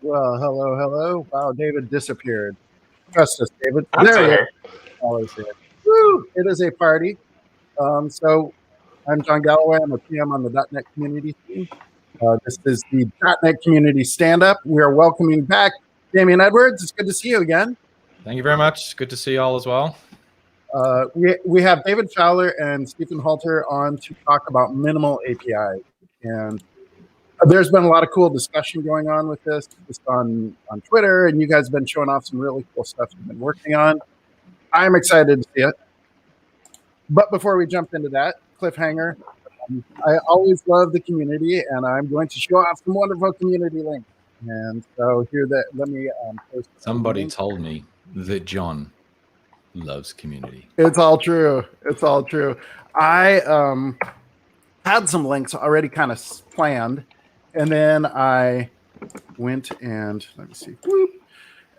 Well, hello, hello. Wow, David disappeared. Trust us, David. That's There you okay. are. Woo! It is a party. So I'm John Galloway. I'm a PM on the .NET community team. This is the .NET community stand-up. We are welcoming back Damian Edwards. It's good to see you again. Thank you very much. Good to see you all as well. We have David Fowler and Stephen Halter on to talk about minimal API. And there's been a lot of cool discussion going on with this just on Twitter, and you guys have been showing off some really cool stuff you've been working on. I'm excited to see it. But before we jump into that, cliffhanger, I always love the community, and I'm going to show off some wonderful community links. And so here, let me post. Somebody told me that John loves community. It's all true. It's all true. I had some links already kind of planned. And then I went and, let me see, whoop.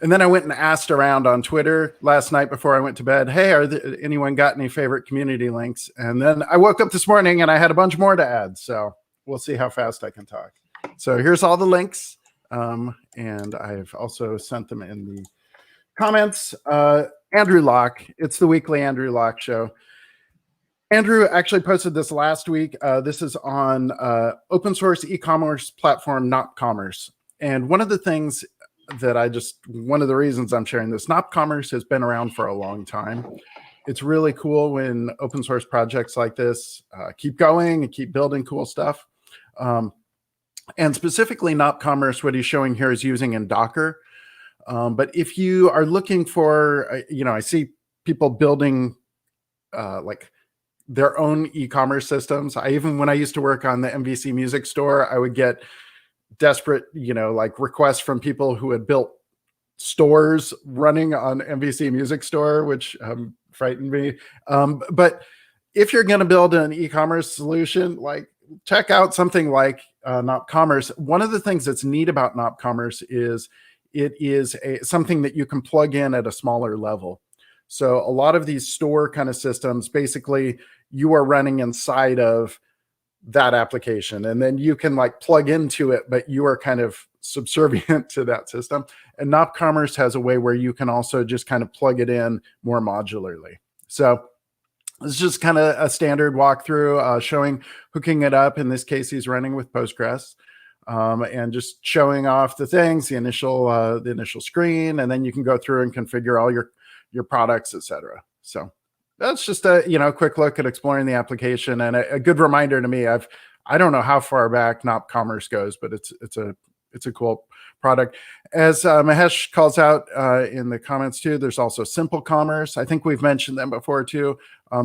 And then I went and asked around on Twitter last night before I went to bed, hey, anyone got any favorite community links? And then I woke up this morning and I had a bunch more to add. So we'll see how fast I can talk. So here's all the links. And I've also sent them in the comments. Andrew Locke, it's the weekly Andrew Locke show. Andrew actually posted this last week. This is on open source e-commerce platform SnopCommerce. And one of the things that one of the reasons I'm sharing this, SnopCommerce has been around for a long time. It's really cool when open source projects like this keep going and keep building cool stuff. And specifically SnopCommerce, what he's showing here is using in Docker. But if you are looking for, I see people building like their own e-commerce systems. When I used to work on the MVC music store, I would get desperate, like requests from people who had built stores running on MVC music store, which frightened me. But if you're going to build an e-commerce solution, like check out something like SnopCommerce. One of the things that's neat about SnopCommerce is it is something that you can plug in at a smaller level. So a lot of these store kind of systems, basically you are running inside of that application, and then you can like plug into it, but you are kind of subservient to that system. And SnopCommerce has a way where you can also just kind of plug it in more modularly. So It's just kind of a standard walkthrough showing hooking it up. In this case, he's running with Postgres. And just showing off the things, the initial screen, and then you can go through and configure all your products, etc. So that's just a quick look at exploring the application, and a good reminder to me. I don't know how far back SnopCommerce goes, but it's a cool product. As Mahesh calls out in the comments too, there's also Simple Commerce. I think we've mentioned them before too.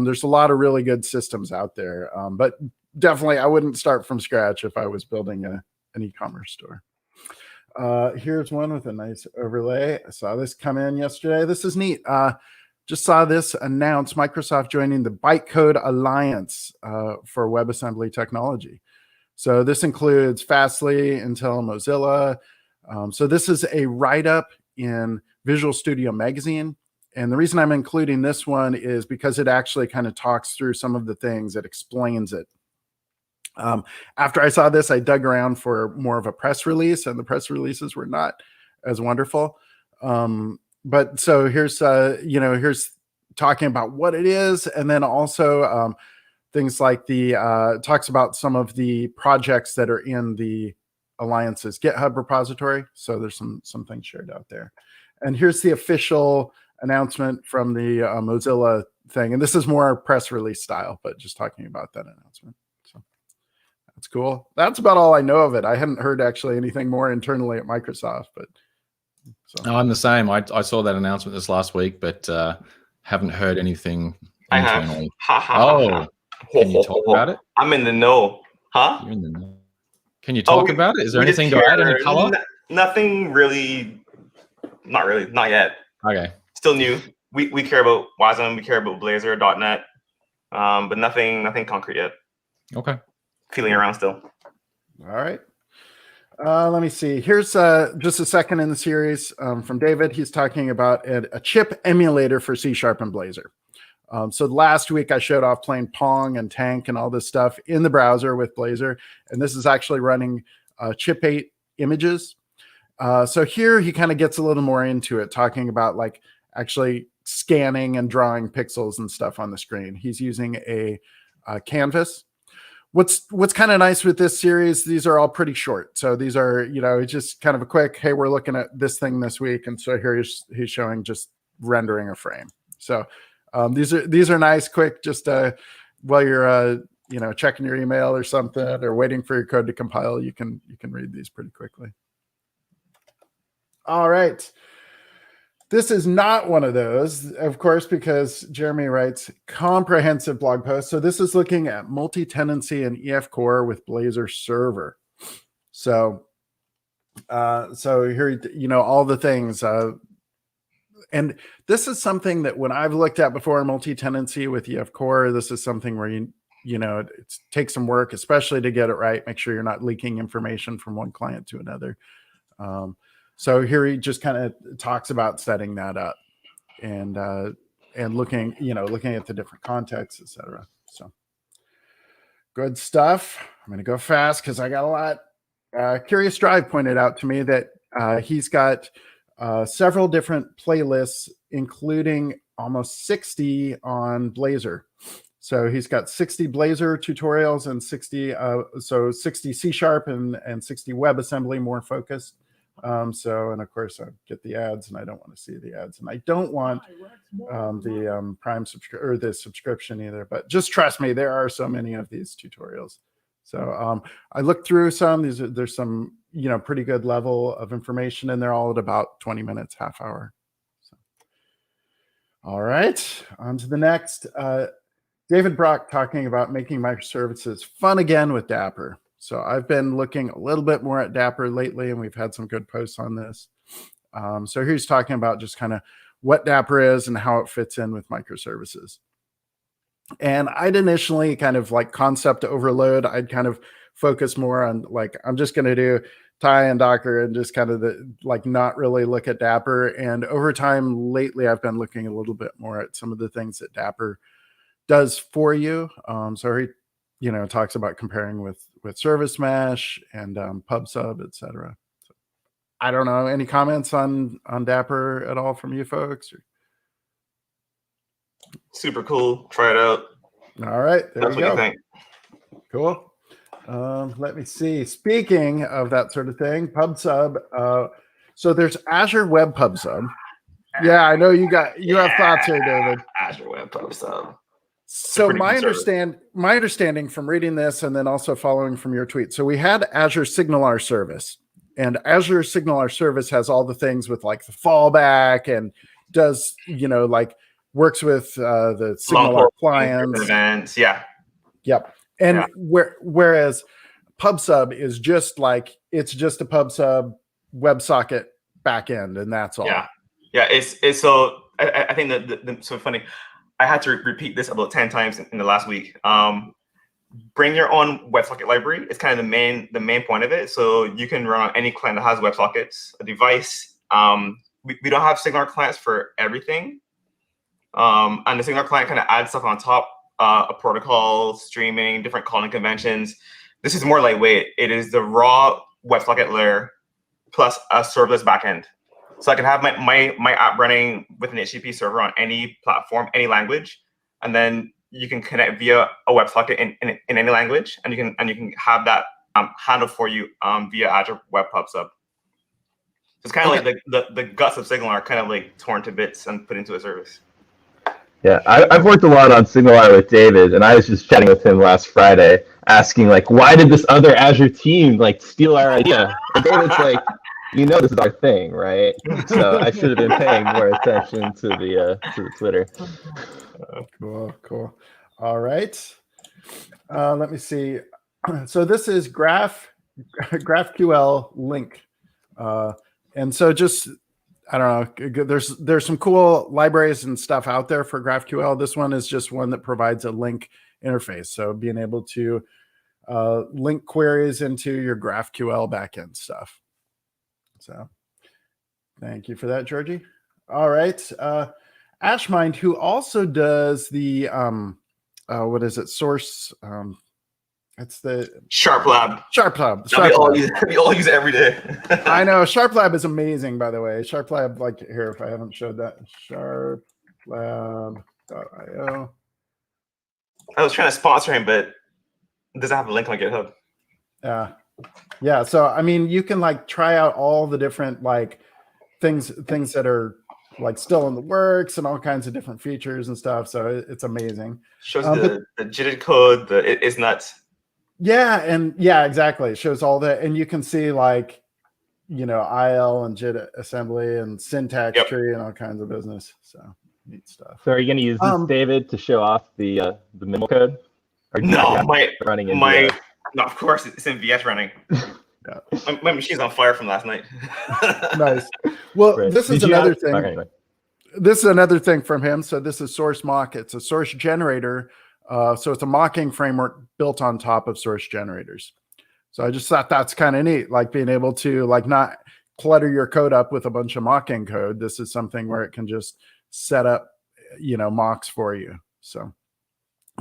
There's a lot of really good systems out there, but definitely I wouldn't start from scratch if I was building an e-commerce store. Here's one with a nice overlay. I saw this come in yesterday. This is neat. Just saw this announce Microsoft joining the Bytecode Alliance for WebAssembly technology. So this includes Fastly, Intel, Mozilla. So this is a write-up in Visual Studio Magazine. And the reason I'm including this one is because it actually kind of talks through some of the things, it explains it. After I saw this, I dug around for more of a press release, and the press releases were not as wonderful. But so here's talking about what it is, and then also things like talks about some of the projects that are in the Alliance's GitHub repository. So there's some things shared out there. And here's the official announcement from the Mozilla thing, and this is more press release style, but just talking about that announcement. That's cool. That's about all I know of it. I hadn't heard actually anything more internally at Microsoft, but no, I'm the same. I saw that announcement this last week, but haven't heard anything internally. Can you talk about it? I'm in the know. Huh? You're in the know. Can you talk about it? Is there anything to add? Any color? Nothing really. Not really. Not yet. Okay. Still new. We care about Wasm. We care about Blazor, .NET, but nothing concrete yet. Okay. Feeling around still. All right. Let me see. Here's just a second in the series from David. He's talking about a chip emulator for C# and Blazor. So last week I showed off playing Pong and Tank and all this stuff in the browser with Blazor, and this is actually running chip 8 images. So here he kind of gets a little more into it, talking about like actually scanning and drawing pixels and stuff on the screen. He's using a canvas. What's kind of nice with this series, these are all pretty short. So these are, just kind of a quick, hey, we're looking at this thing this week. And so here he's showing just rendering a frame. So these are nice, quick, just while you're, checking your email or something, or waiting for your code to compile, you can read these pretty quickly. All right. This is not one of those, of course, because Jeremy writes comprehensive blog posts. So this is looking at multi-tenancy and EF Core with Blazor Server. So here, all the things. And this is something that when I've looked at before, multi-tenancy with EF Core, this is something where it takes some work, especially to get it right. Make sure you're not leaking information from one client to another. So here he just kind of talks about setting that up and looking at the different contexts, etc. So good stuff. I'm going to go fast because I got a lot. Curious Drive pointed out to me that he's got several different playlists, including almost 60 on Blazor. So he's got 60 Blazor tutorials and 60 C# and 60 WebAssembly more focused. And of course I get the ads, and I don't want to see the ads, and I don't want the Prime or the subscription either, but just trust me, there are so many of these tutorials. So I looked through some. There's some pretty good level of information, and they're all at about 20 minutes, half hour. So, all right, on to the next. David Brock talking about making microservices fun again with Dapper. So I've been looking a little bit more at Dapper lately, and we've had some good posts on this. So here's talking about just kind of what Dapper is and how it fits in with microservices. And I'd initially kind of like concept overload. I'd kind of focus more on like, I'm just going to do Thai and Docker and just kind of not really look at Dapper. And over time lately, I've been looking a little bit more at some of the things that Dapper does for you. So he, talks about comparing with Service Mesh and PubSub, etc. So, I don't know. Any comments on Dapper at all from you folks? Super cool. Try it out. All right, there That's you what go. you think. Cool. Let me see. Speaking of that sort of thing, PubSub. So there's Azure Web PubSub. Yeah, I know you have thoughts here, David. Azure Web PubSub. So my understanding from reading this and then also following from your tweet. So we had Azure SignalR service, and Azure SignalR service has all the things with like the fallback and does, like works with the SignalR clients. Events. Yeah. Yep. And whereas PubSub is just it's just a PubSub WebSocket backend, and that's all. Yeah. Yeah. It's so I think that so funny. I had to repeat this about 10 times in the last week. Bring your own WebSocket library. It's kind of the main point of it. So you can run on any client that has WebSockets, a device. We don't have SignalR clients for everything. And the SignalR client kind of adds stuff on top, a protocol, streaming, different calling conventions. This is more lightweight. It is the raw WebSocket layer plus a serverless backend. So I can have my app running with an HTTP server on any platform, any language, and then you can connect via a WebSocket in any language, and you can have that handled for you via Azure Web PubSub. So it's kind of like the guts of SignalR kind of like torn to bits and put into a service. Yeah, I've worked a lot on SignalR with David, and I was just chatting with him last Friday, asking why did this other Azure team steal our idea? And David's like, this is our thing, right? So I should have been paying more attention to the Twitter. Cool. All right. Let me see. So this is graphqllink, and so just I don't know. There's some cool libraries and stuff out there for GraphQL. This one is just one that provides a link interface, so being able to link queries into your GraphQL backend stuff. So thank you for that, Georgie. All right. Ashmind, who also does the what is it? Source. It's the sharplab. We all use it every day. I know. Sharplab is amazing, by the way. Sharplab, here, if I haven't showed that, sharplab.io. I was trying to sponsor him, but it doesn't have a link on GitHub. Yeah. So I mean, you can try out all the different things that are still in the works and all kinds of different features and stuff. So it's amazing. Shows the JIT code. It's nuts. Yeah, and exactly. It shows all that, and you can see IL and JIT assembly and syntax tree and all kinds of business. So neat stuff. So are you going to use this, David, to show off the minimal code? Or no, no, of course it's in VS running. My machine's on fire from last night. Nice. Well, right. This is another thing. Okay, anyway. This is another thing from him. So this is Source Mock. It's a source generator. So it's a mocking framework built on top of source generators. So I just thought that's kind of neat, being able to not clutter your code up with a bunch of mocking code. This is something where it can just set up, mocks for you. So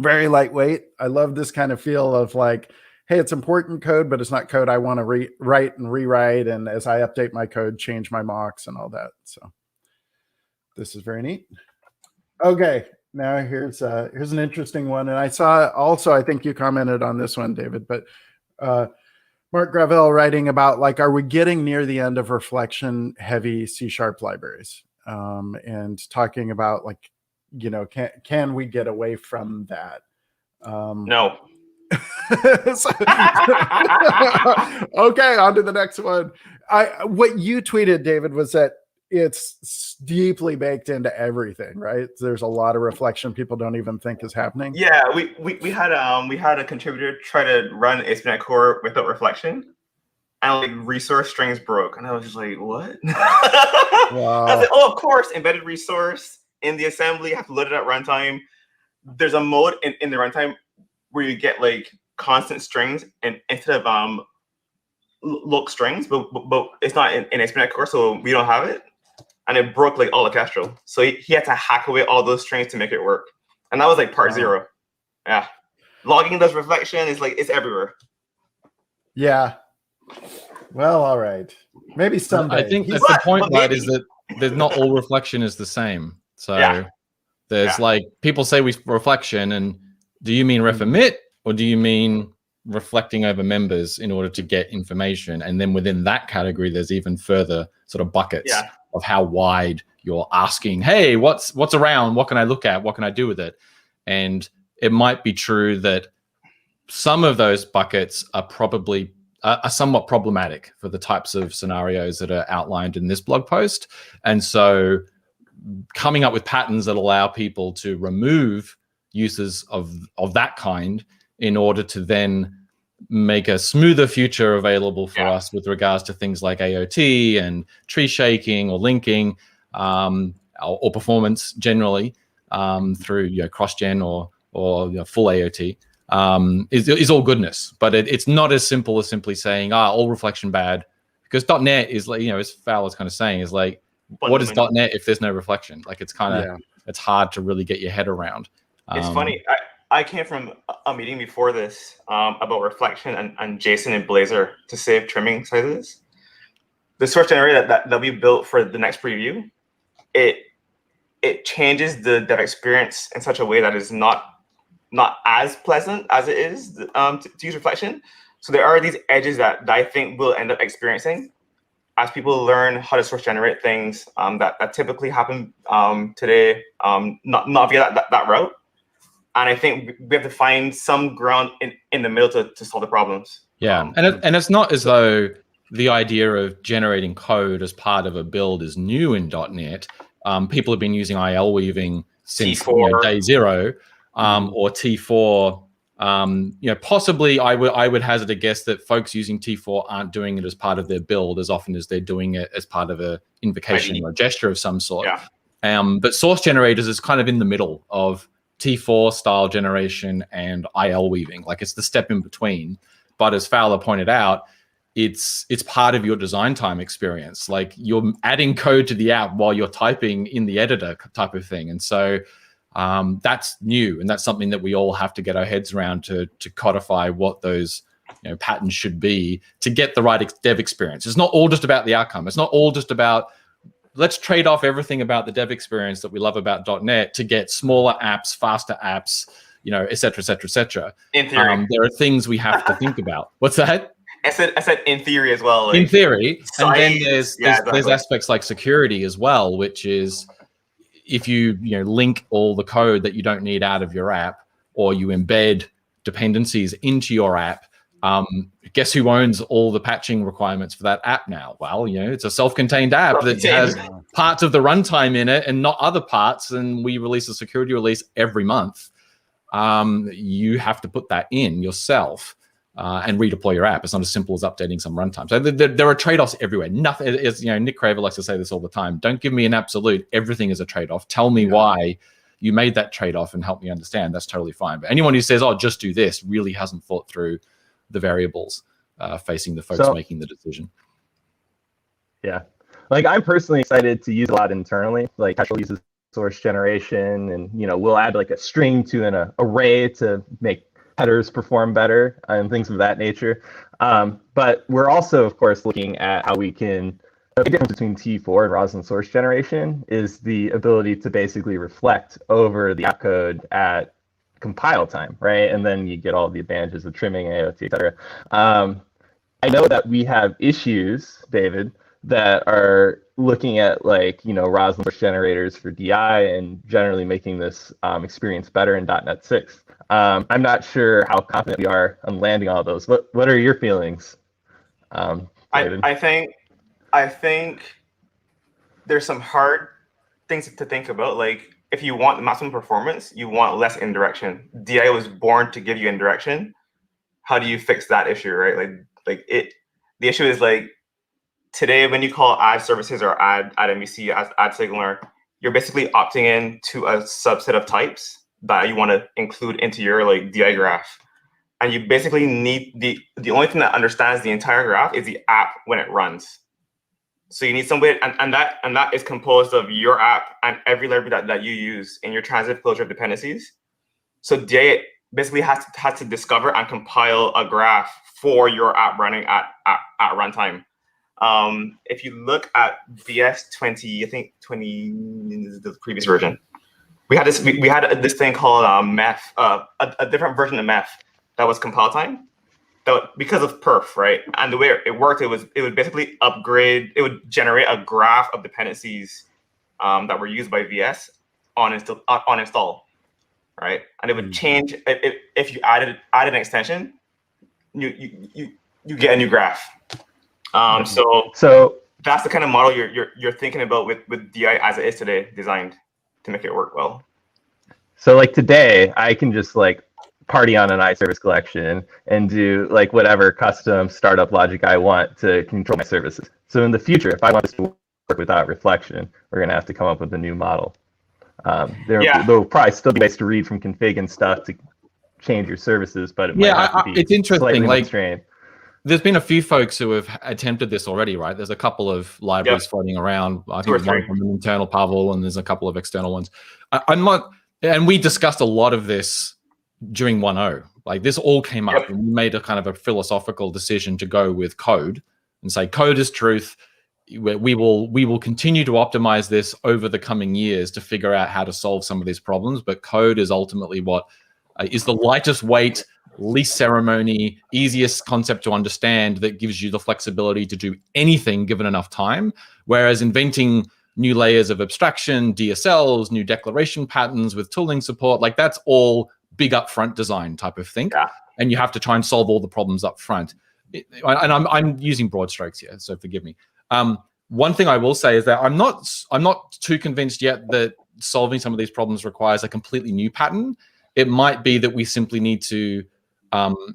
very lightweight. I love this kind of feel of hey, it's important code, but it's not code I want to write and rewrite. And as I update my code, change my mocks and all that. So this is very neat. Okay. Now here's an interesting one, and I saw also, I think you commented on this one, David, but Mark Gravel writing about are we getting near the end of reflection heavy C# libraries, and talking about can we get away from that? No. Okay, on to the next one. What you tweeted, David, was that it's deeply baked into everything, right? There's a lot of reflection people don't even think is happening. Yeah, we had a contributor try to run ASP.NET Core without reflection, and resource strings broke, and I was just like, what? Wow. I was like, oh, of course, embedded resource in the assembly, you have to load it at runtime. There's a mode in the runtime where you get constant strings and instead of look strings, but it's not in ASP.NET Core, so we don't have it. And it broke all the Kestrel. So he had to hack away all those strings to make it work. And that was part 0. Yeah. Logging does reflection is it's everywhere. Yeah. Well, all right. Maybe someday. I think that's the point, right, is that not all reflection is the same. So there's people say reflection, and Do you mean ref emit, or do you mean reflecting over members in order to get information? And then within that category, there's even further sort of buckets of how wide you're asking, hey, what's around? What can I look at? What can I do with it? And it might be true that some of those buckets are probably are somewhat problematic for the types of scenarios that are outlined in this blog post. And so coming up with patterns that allow people to remove uses of that kind in order to then make a smoother future available for us with regards to things like AOT and tree shaking or linking or performance generally through cross-gen or full AOT is all goodness. But it's not as simple as simply saying, all reflection bad, because .NET is like, as Fowler's kind of saying, is like, what is .NET if there's no reflection? Like it's kind of, it's hard to really get your head around. It's funny. I came from a meeting before this about reflection and JSON and Blazor to save trimming sizes. The source generator that we built for the next preview, it changes the dev experience in such a way that is not as pleasant as it is to use reflection. So there are these edges that I think we'll end up experiencing as people learn how to source generate things that typically happen today, not via that route. And I think we have to find some ground in the middle to solve the problems. Yeah, and it's not as though the idea of generating code as part of a build is new in .NET. People have been using IL weaving since day zero, or T4. Possibly I would hazard a guess that folks using T4 aren't doing it as part of their build as often as they're doing it as part of a invocation or a gesture of some sort. But source generators is kind of in the middle of T4 style generation and IL weaving. Like it's the step in between. But as Fowler pointed out, it's part of your design time experience. Like you're adding code to the app while you're typing in the editor type of thing. And so that's new, and that's something that we all have to get our heads around to codify what those patterns should be to get the right dev experience. It's not all just about the outcome. It's not all just about let's trade off everything about the dev experience that we love about .NET to get smaller apps, faster apps, et cetera, et cetera, et cetera. In theory, there are things we have to think about. What's that? I said in theory as well. Like in theory, size, and then there's aspects like security as well, which is if you link all the code that you don't need out of your app, or you embed dependencies into your app, guess who owns all the patching requirements for that app now? Well, it's a self-contained app that has parts of the runtime in it and not other parts, and we release a security release every month. You have to put that in yourself and redeploy your app. It's not as simple as updating some runtime. So there are trade-offs everywhere. Nothing is, Nick Craver likes to say this all the time. Don't give me an absolute. Everything is a trade-off. Tell me why you made that trade-off and help me understand. That's totally fine. But anyone who says, just do this, really hasn't thought through the variables facing the folks making the decision. Yeah. Like I'm personally excited to use a lot internally. Like Casual uses source generation, and we'll add like a string to an array to make headers perform better and things of that nature. But we're also, of course, looking at how we can. The difference between T4 and ROS and source generation is the ability to basically reflect over the app code at compile time, right? And then you get all the advantages of trimming, AOT, et cetera. I know that we have issues, David, that are looking at ROS and source generators for DI and generally making this experience better in .NET 6. I'm not sure how confident we are on landing all those. What are your feelings, David? I think there's some hard things to think about. Like if you want maximum performance, you want less indirection. DI was born to give you indirection. How do you fix that issue, right? The issue is like today when you call add services or add MVC, add signaler, you're basically opting in to a subset of types that you want to include into your DI graph. And you basically need the only thing that understands the entire graph is the app when it runs. So you need some way, and that is composed of your app and every library that you use in your transitive closure of dependencies. So DI basically has to discover and compile a graph for your app running at runtime. If you look at VS 20, I think 20 is the previous version. we had this thing called Meth, a different version of Meth that was compile time. Because of perf, right? And the way it worked, it would basically upgrade. It would generate a graph of dependencies that were used by VS on install, right? And it would change if you added an extension. You get a new graph. So that's the kind of model you're thinking about with DI as it is today, designed to make it work well. So like today, I can just like party on an iService collection and do like whatever custom startup logic I want to control my services. So in the future, if I want this to work without reflection, we're going to have to come up with a new model. There'll probably still be ways to read from config and stuff to change your services, but it might have to be it's interesting. Like, constrained. There's been a few folks who have attempted this already, right? There's a couple of libraries floating around. I think one from an internal Pavel, and there's a couple of external ones. I'm not, and we discussed a lot of this during 1.0. Like this all came up, and we made a kind of a philosophical decision to go with code and say code is truth. We will continue to optimize this over the coming years to figure out how to solve some of these problems. But code is ultimately what is the lightest weight, least ceremony, easiest concept to understand that gives you the flexibility to do anything given enough time. Whereas inventing new layers of abstraction, DSLs, new declaration patterns with tooling support, like that's all big upfront design type of thing. Yeah. And you have to try and solve all the problems up front. And I'm using broad strokes here, so forgive me. One thing I will say is that I'm not too convinced yet that solving some of these problems requires a completely new pattern. It might be that we simply need to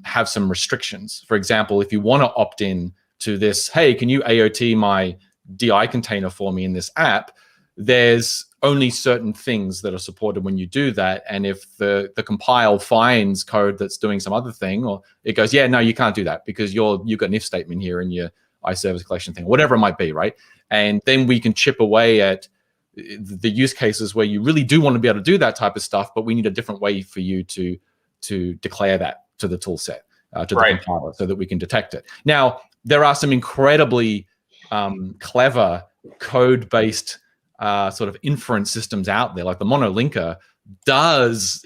have some restrictions. For example, if you want to opt in to this, hey, can you AOT my DI container for me in this app? There's only certain things that are supported when you do that. And if the compile finds code that's doing some other thing, or it goes, yeah, no, you can't do that because you've got an if statement here in your iService collection thing, whatever it might be, right? And then we can chip away at the use cases where you really do want to be able to do that type of stuff, but we need a different way for you to declare that to the tool set, to the compiler, so that we can detect it. Now, there are some incredibly clever code-based sort of inference systems out there, like the monolinker does,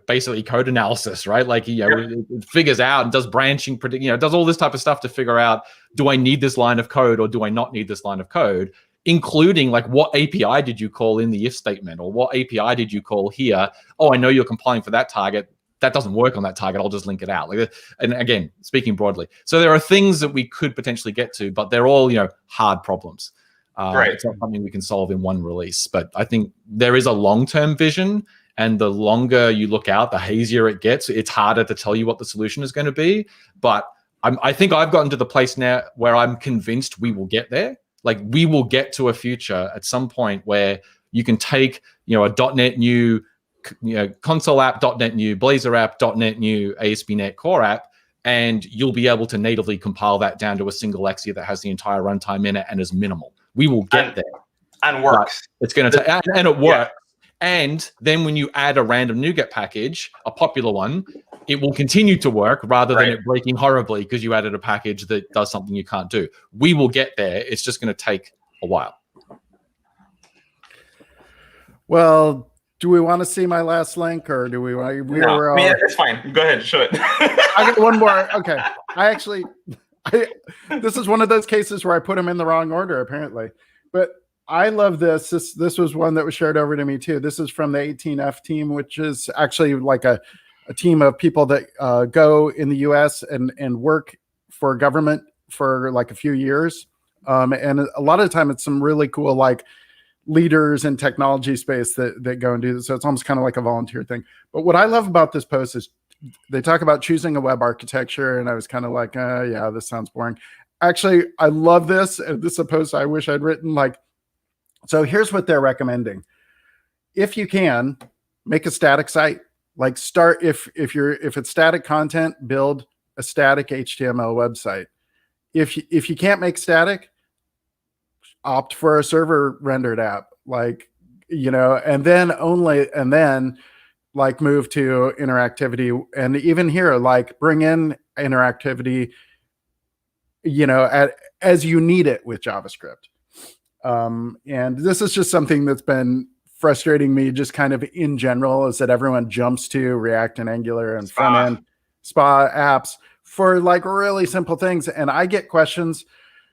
basically code analysis, right? Like, it figures out and does branching, does all this type of stuff to figure out, do I need this line of code or do I not need this line of code? Including like, what API did you call in the if statement, or what API did you call here? Oh, I know you're compiling for that target. That doesn't work on that target. I'll just link it out. Like, and again, speaking broadly. So there are things that we could potentially get to, but they're all, hard problems. It's not something we can solve in one release. But I think there is a long-term vision, and the longer you look out, the hazier it gets. It's harder to tell you what the solution is going to be. But I think I've gotten to the place now where I'm convinced we will get there. Like, we will get to a future at some point where you can take, a .NET new, console app, .NET new, Blazor app, .NET new, ASP.NET Core app, and you'll be able to natively compile that down to a single Lexia that has the entire runtime in it and is minimal. We will get there. And works. But it's going to take, and it works. Yeah. And then when you add a random NuGet package, a popular one, it will continue to work rather than it breaking horribly because you added a package that does something you can't do. We will get there. It's just going to take a while. Well, do we want to see my last link, or do we want to? No, it's fine. Go ahead. Show it. I got one more. Okay. This is one of those cases where I put them in the wrong order, apparently. But I love this. This was one that was shared over to me too. This is from the 18F team, which is actually like a team of people that go in the US and work for government for like a few years. And a lot of the time it's some really cool like leaders in technology space that go and do this. So it's almost kind of like a volunteer thing. But what I love about this post is they talk about choosing a web architecture. And I was kind of like, yeah, this sounds boring. Actually, I love this. And this is a post I wish I'd written. Like, so here's what they're recommending. If you can, make a static site. Like start, if it's static content, build a static HTML website. If you can't make static, opt for a server rendered app. Like, and then like move to interactivity. And even here, like bring in interactivity, as you need it with JavaScript. And this is just something that's been frustrating me just kind of in general is that everyone jumps to React and Angular and front end SPA apps for like really simple things. And I get questions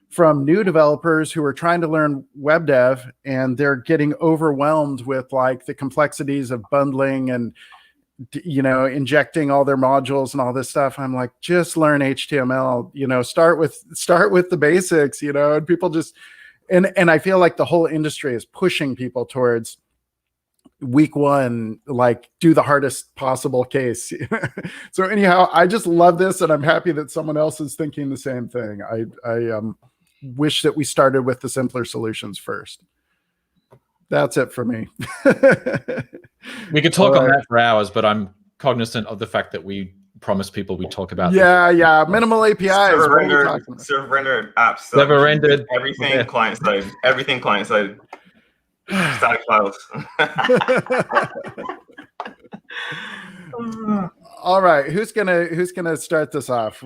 from new developers who are trying to learn web dev, and they're getting overwhelmed with like the complexities of bundling and, you know, injecting all their modules and all this stuff. I'm like, just learn HTML, you know, start with the basics, you know, and people just, and I feel like the whole industry is pushing people towards week one, like do the hardest possible case. So anyhow, I just love this, and I'm happy that someone else is thinking the same thing. I wish that we started with the simpler solutions first. That's it for me. We could talk on that for hours, but I'm cognizant of the fact that we promised people we talk about. Yeah. Minimal APIs. Server rendered apps. Server rendered. Everything client side. Everything client side. Static files. All right, who's gonna start this off?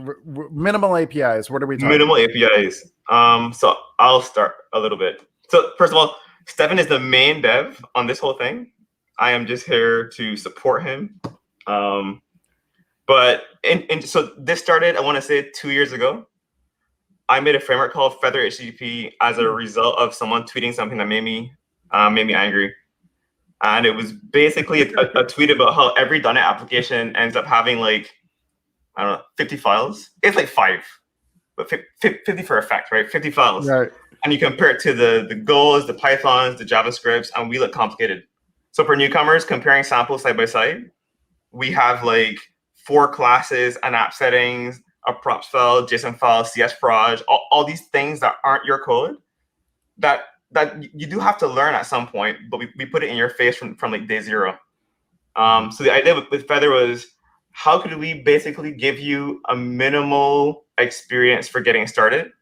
Minimal APIs. What are we talking? Minimal APIs. So I'll start a little bit. So first of all, Stefan is the main dev on this whole thing. I am just here to support him. But so this started, I want to say 2 years ago. I made a framework called Feather HTTP as a result of someone tweeting something that made me angry. And it was basically a tweet about how every .NET application ends up having like, I don't know, 50 files. It's like 5, but 50 for effect, right? 50 files. Right. And you compare it to the Go's, the Pythons, the JavaScripts, and we look complicated. So for newcomers, comparing samples side by side, we have like 4 classes, an app settings, a props file, JSON file, CS proj, all these things that aren't your code that you do have to learn at some point, but we put it in your face from like day 0. So the idea with Feather was, how could we basically give you a minimal experience for getting started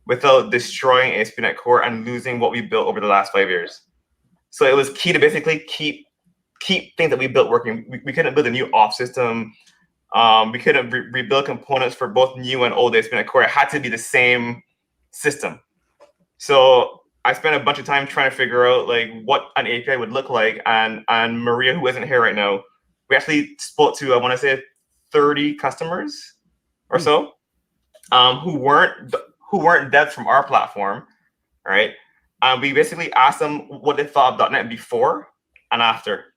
without destroying ASP.NET Core and losing what we built over the last 5 years? So it was key to basically keep things that we built working. We couldn't build a new off system. We couldn't rebuild components for both new and old ASP.NET Core. It had to be the same system. So I spent a bunch of time trying to figure out like what an API would look like. And Maria, who isn't here right now, we actually spoke to, I want to say 30 customers or so, who weren't devs from our platform, right? We basically asked them what they thought of .NET before and after.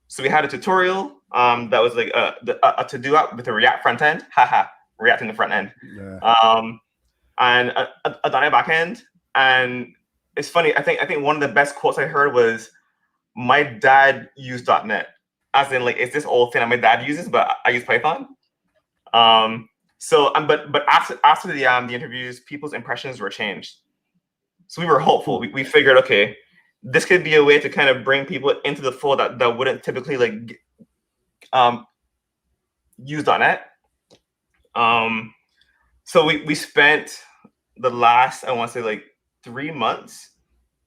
So we had a tutorial that was like a to-do app with a React front end, React in the front end, and a .NET backend. And it's funny, I think one of the best quotes I heard was, "My dad used .NET," as in like it's this old thing that my dad uses, but I use Python. So but after the interviews, people's impressions were changed. So we were hopeful. We figured, okay, this could be a way to kind of bring people into the fold that wouldn't typically like use .NET. So we spent the last, I want to say like 3 months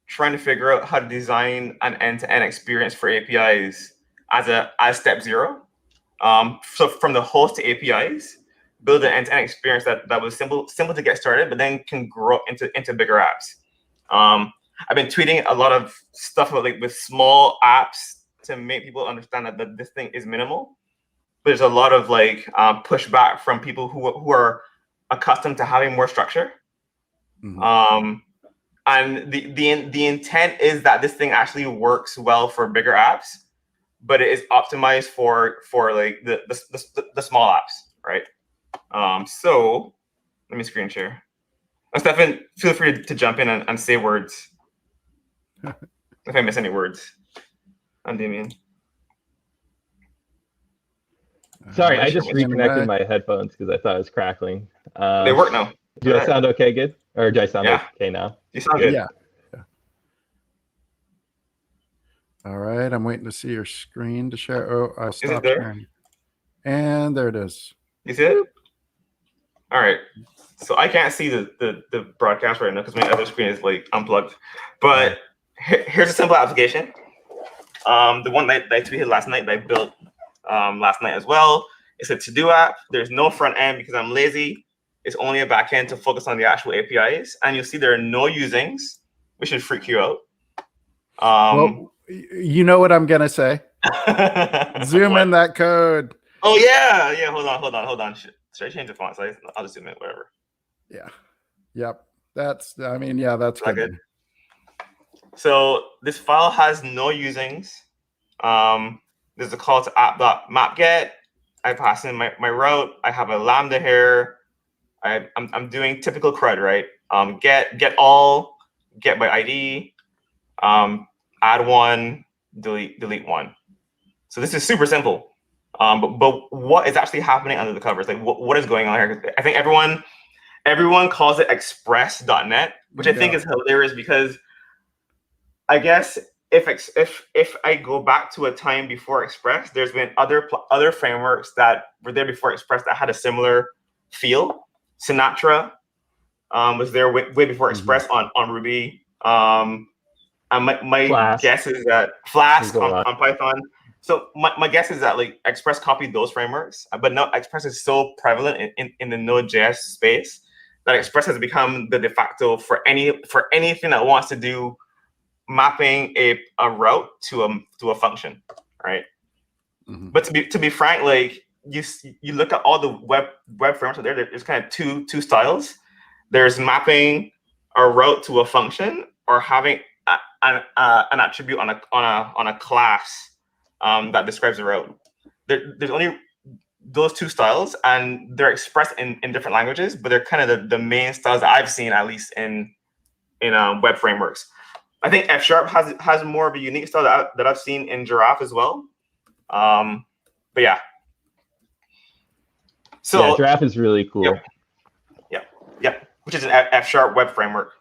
trying to figure out how to design an end-to-end experience for APIs as step 0. So from the host to APIs, build an end-to-end experience that was simple to get started, but then can grow into bigger apps. I've been tweeting a lot of stuff about like with small apps to make people understand that this thing is minimal. But there's a lot of like pushback from people who are accustomed to having more structure. And the intent is that this thing actually works well for bigger apps, but it is optimized for like the small apps, right? So let me screen share. And Stefan, feel free to jump in and say words if I miss any words. And Damian. Sorry, I just reconnected my headphones because I thought it was crackling. They work now. Do I sound okay? Good, or do I sound okay now? You sound good. Yeah. All right, I'm waiting to see your screen to share. Oh, I stopped sharing. And there it is. You see it? All right. So I can't see the broadcast right now because my other screen is like unplugged. But here's a simple application. The one that I tweeted last night, that I built last night as well. It's a to-do app. There's no front end because I'm lazy. It's only a back end to focus on the actual APIs. And you'll see there are no usings, which should freak you out. Well, You know what I'm gonna say? Zoom in that code. Oh yeah. Hold on. Should I change the font size? I'll just zoom in. Whatever. Yeah. Yep. That's. I mean, yeah, that's Is that good. good? So this file has no usings. There's a call to app.mapget. I pass in my route. I have a lambda here. I'm doing typical CRUD, right? Get all, get by ID, add one, delete one. So this is super simple. But what is actually happening under the covers? Like what is going on here? I think everyone calls it express.net, which I think is hilarious because I guess if I go back to a time before Express, there's been other frameworks that were there before Express that had a similar feel. Sinatra was there way before Express on Ruby. And my guess is that Flask on Python. So my guess is that like Express copied those frameworks, but now Express is so prevalent in the Node.js space that Express has become the de facto for anything that wants to do mapping a route to a function, right? But to be frank, like you look at all the web frameworks out there, there's kind of two styles. There's mapping a route to a function or having an attribute on a class that describes a route. There's only those two styles, and they're expressed in different languages, but they're kind of the main styles that I've seen, at least in web frameworks. I think F# has more of a unique style that I've seen in Giraffe as well. But yeah. So yeah, Giraffe is really cool. Yeah. Which is an F# web framework.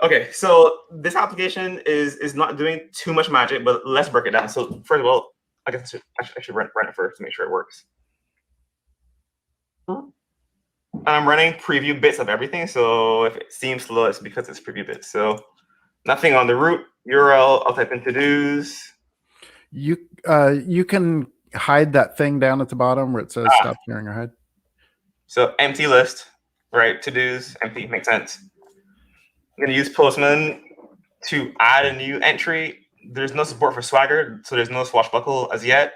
Okay, so this application is not doing too much magic, but let's break it down. So first of all, I guess I should run it first to make sure it works. And I'm running preview bits of everything. So if it seems slow, it's because it's preview bits. So nothing on the root URL. I'll type in to-dos. You can hide that thing down at the bottom where it says stop sharing or hide. So empty list, right? To-dos, empty, makes sense. I'm going to use Postman to add a new entry. There's no support for Swagger, so there's no swashbuckle as yet.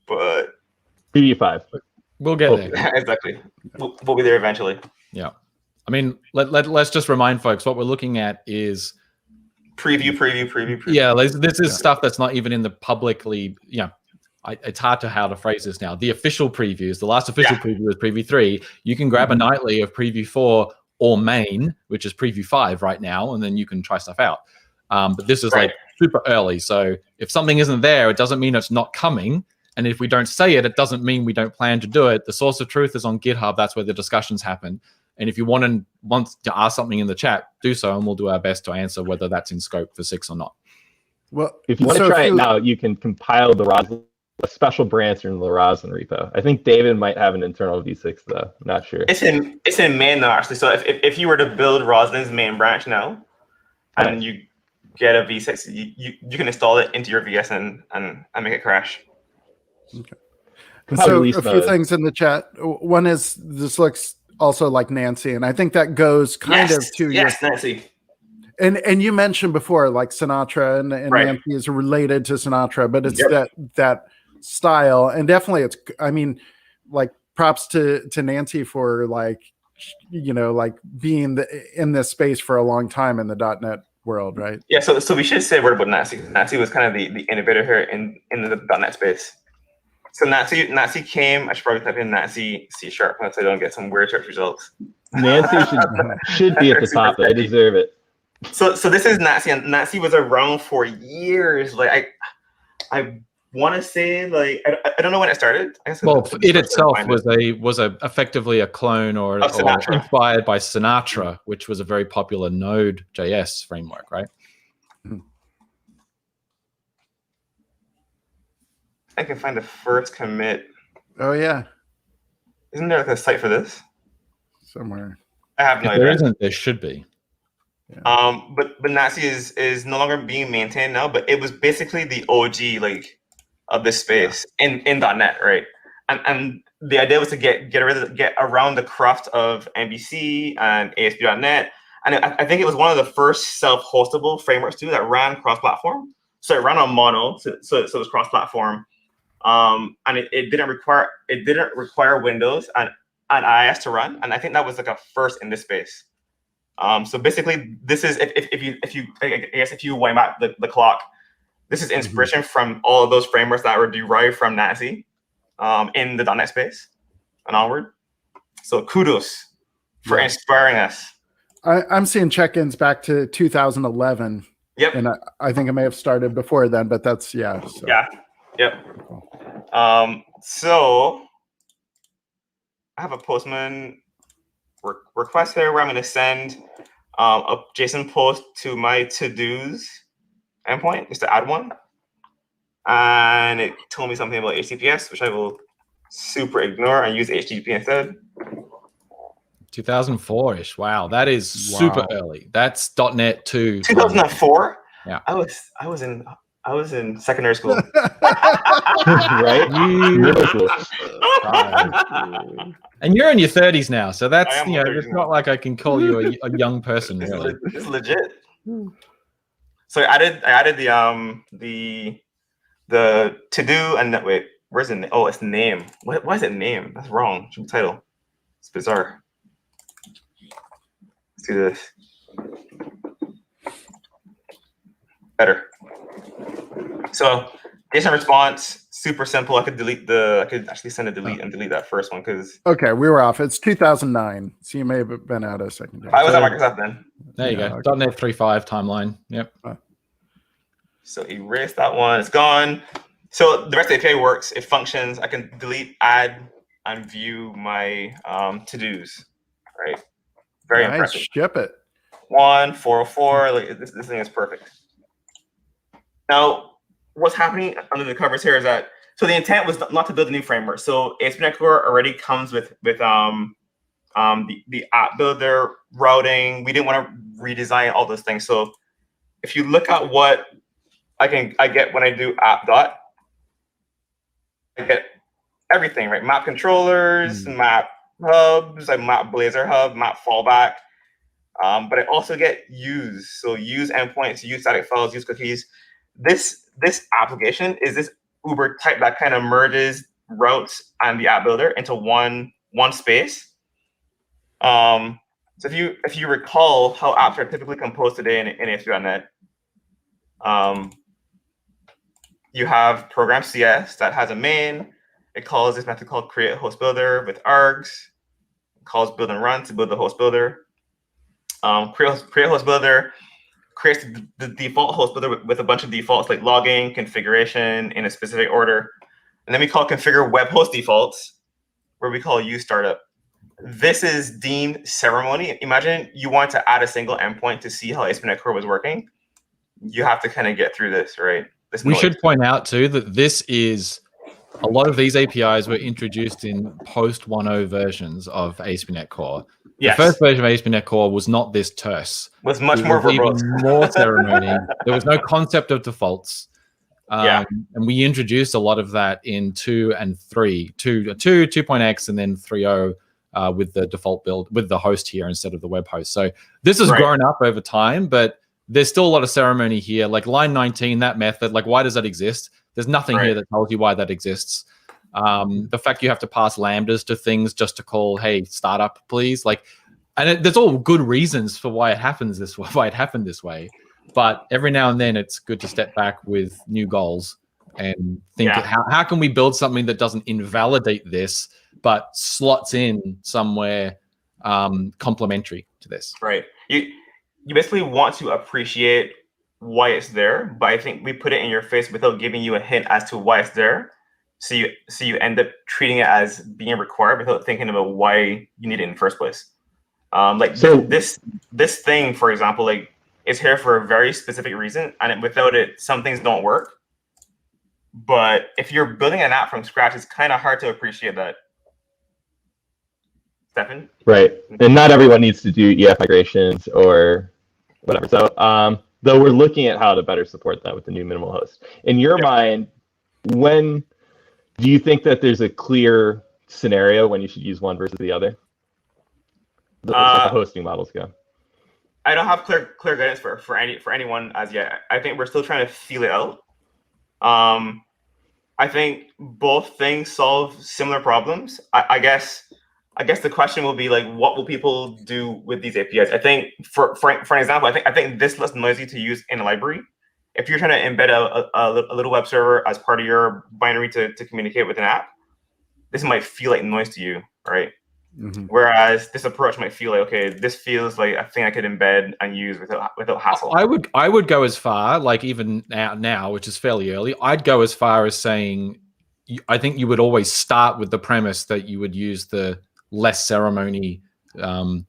But preview 5. We'll get there. Exactly. We'll be there eventually. Yeah. I mean, let's just remind folks what we're looking at is preview. Yeah, this is stuff that's not even in the publicly, it's hard how to phrase this now. The official previews, the last official preview is preview 3. You can grab a nightly of preview 4 or main, which is preview 5 right now, and then you can try stuff out. But this is like super early. So if something isn't there, it doesn't mean it's not coming. And if we don't say it, it doesn't mean we don't plan to do it. The source of truth is on GitHub. That's where the discussions happen. And if you want to ask something in the chat, do so, and we'll do our best to answer whether that's in scope for 6 or not. Well, if you want to try it now, you can compile the Roslyn, a special branch in the Roslyn repo. I think David might have an internal v6 though. I'm not sure. It's in main now, actually. So if you were to build Roslyn's main branch now, and you get a v6, you can install it into your VS and make it crash. Okay. So a few things in the chat. One is this looks also like Nancy, and I think that goes kind of to Nancy. And you mentioned before, like Sinatra and Nancy is related to Sinatra, but it's that style, and definitely it's. I mean, like props to Nancy for like being in this space for a long time in the .NET world, right? Yeah. So we should say a word about Nancy. Nancy was kind of the innovator here in the .NET space. So Nancy came. I should probably type in Nancy C# so I don't get some weird search results. Nancy should be at the top. I deserve it. So this is Nancy, and Nancy was around for years. Like I want to say like I don't know when it started. Well, it itself was effectively a clone or inspired by Sinatra, which was a very popular Node.js framework, right? I can find the first commit. Oh yeah. Isn't there like a site for this? Somewhere. I have no idea. There isn't, there should be. Yeah. But Nancy is no longer being maintained now, but it was basically the OG like of this space in .NET, right? And the idea was to get around the cruft of MVC and ASP.NET And I think it was one of the first self-hostable frameworks too that ran cross-platform. So it ran on Mono, so it was cross-platform. And it didn't require Windows and IIS to run. And I think that was like a first in this space. So basically, this is if you wind back the clock, this is inspiration from all of those frameworks that were derived from Nancy in the .NET space and onward. So kudos for inspiring us. I'm seeing check-ins back to 2011. Yep. And I think I may have started before then, but that's So. Yeah. Yep. So I have a Postman request here where I'm going to send a JSON post to my to-dos endpoint just to add one. And it told me something about HTTPS, which I will super ignore and use HTTP instead. 2004-ish. Wow, that is super early. That's .NET 2. 2004. Yeah, I was in secondary school. Right? Middle school. And you're in your 30s now, so that's it's not like I can call you a young person. Really, it's legit. So I added the to do and that. Wait, where's it? Oh, it's name. Why is it name? That's wrong. It should be title. It's bizarre. Let's do this. Better. So JSON response, super simple. I could actually send a delete and delete that first one because. Okay, we were off. It's 2009, so you may have been out a second. I was at Microsoft then. There you go. Okay. .NET 3.5 timeline. Yep. So erase that one. It's gone. So the REST API works. It functions. I can delete, add, and view my to-dos. Right. Very impressive. Ship it. 404. Like this thing is perfect. Now, what's happening under the covers here is that so the intent was not to build a new framework. So ASP.NET Core already comes with the app builder routing. We didn't want to redesign all those things. So if you look at what I get when I do app dot, I get everything, right? Map controllers, map hubs, I map Blazor hub, map fallback. But I also get use. So use endpoints, use static files, use cookies. This application is this Uber type that kind of merges routes and the app builder into one space. So if you recall how apps are typically composed today in ASP.NET, you have program CS that has a main. It calls this method called create host builder with args. It calls build and run to build the host builder. Create host builder creates the default host builder with a bunch of defaults like logging, configuration in a specific order. And then we call configure web host defaults, where we call use startup. This is deemed ceremony. Imagine you want to add a single endpoint to see how ASP.NET Core was working. You have to kind of get through this, right? We should point out too that this is a lot of these APIs were introduced in post 1.0 versions of ASP.NET Core. Yes. The first version of ASP.NET Core was not this terse. Was much more verbose. Even more ceremony. There was no concept of defaults. And we introduced a lot of that in 2 and 3, 2.x and then 3.0 with the default build with the host here instead of the web host. So this has grown up over time, but there's still a lot of ceremony here. Like line 19, that method, like why does that exist? There's nothing here that tells you why that exists. The fact you have to pass lambdas to things just to call, hey, startup, please. Like, and there's all good reasons for why it happens this way, why it happened this way. But every now and then, it's good to step back with new goals and think, how can we build something that doesn't invalidate this, but slots in somewhere complementary to this? Right. You basically want to appreciate why it's there, but I think we put it in your face without giving you a hint as to why it's there. So you end up treating it as being required without thinking about why you need it in the first place. This thing, for example, like is here for a very specific reason, and without it, some things don't work. But if you're building an app from scratch, it's kind of hard to appreciate that. Stefan? Right, and not everyone needs to do EF migrations or whatever. So, though we're looking at how to better support that with the new minimal host. In your mind, when do you think that there's a clear scenario when you should use one versus the other? As the hosting models go. I don't have clear guidance for anyone as yet. I think we're still trying to feel it out. I think both things solve similar problems. I guess the question will be like, what will people do with these APIs? I think for an example, I think this less noisy to use in a library. If you're trying to embed a little web server as part of your binary to communicate with an app, this might feel like noise to you, right? Mm-hmm. Whereas this approach might feel like, okay, this feels like a thing I could embed and use without hassle. I would go as far, like even now, which is fairly early, I'd go as far as saying, I think you would always start with the premise that you would use the less ceremony.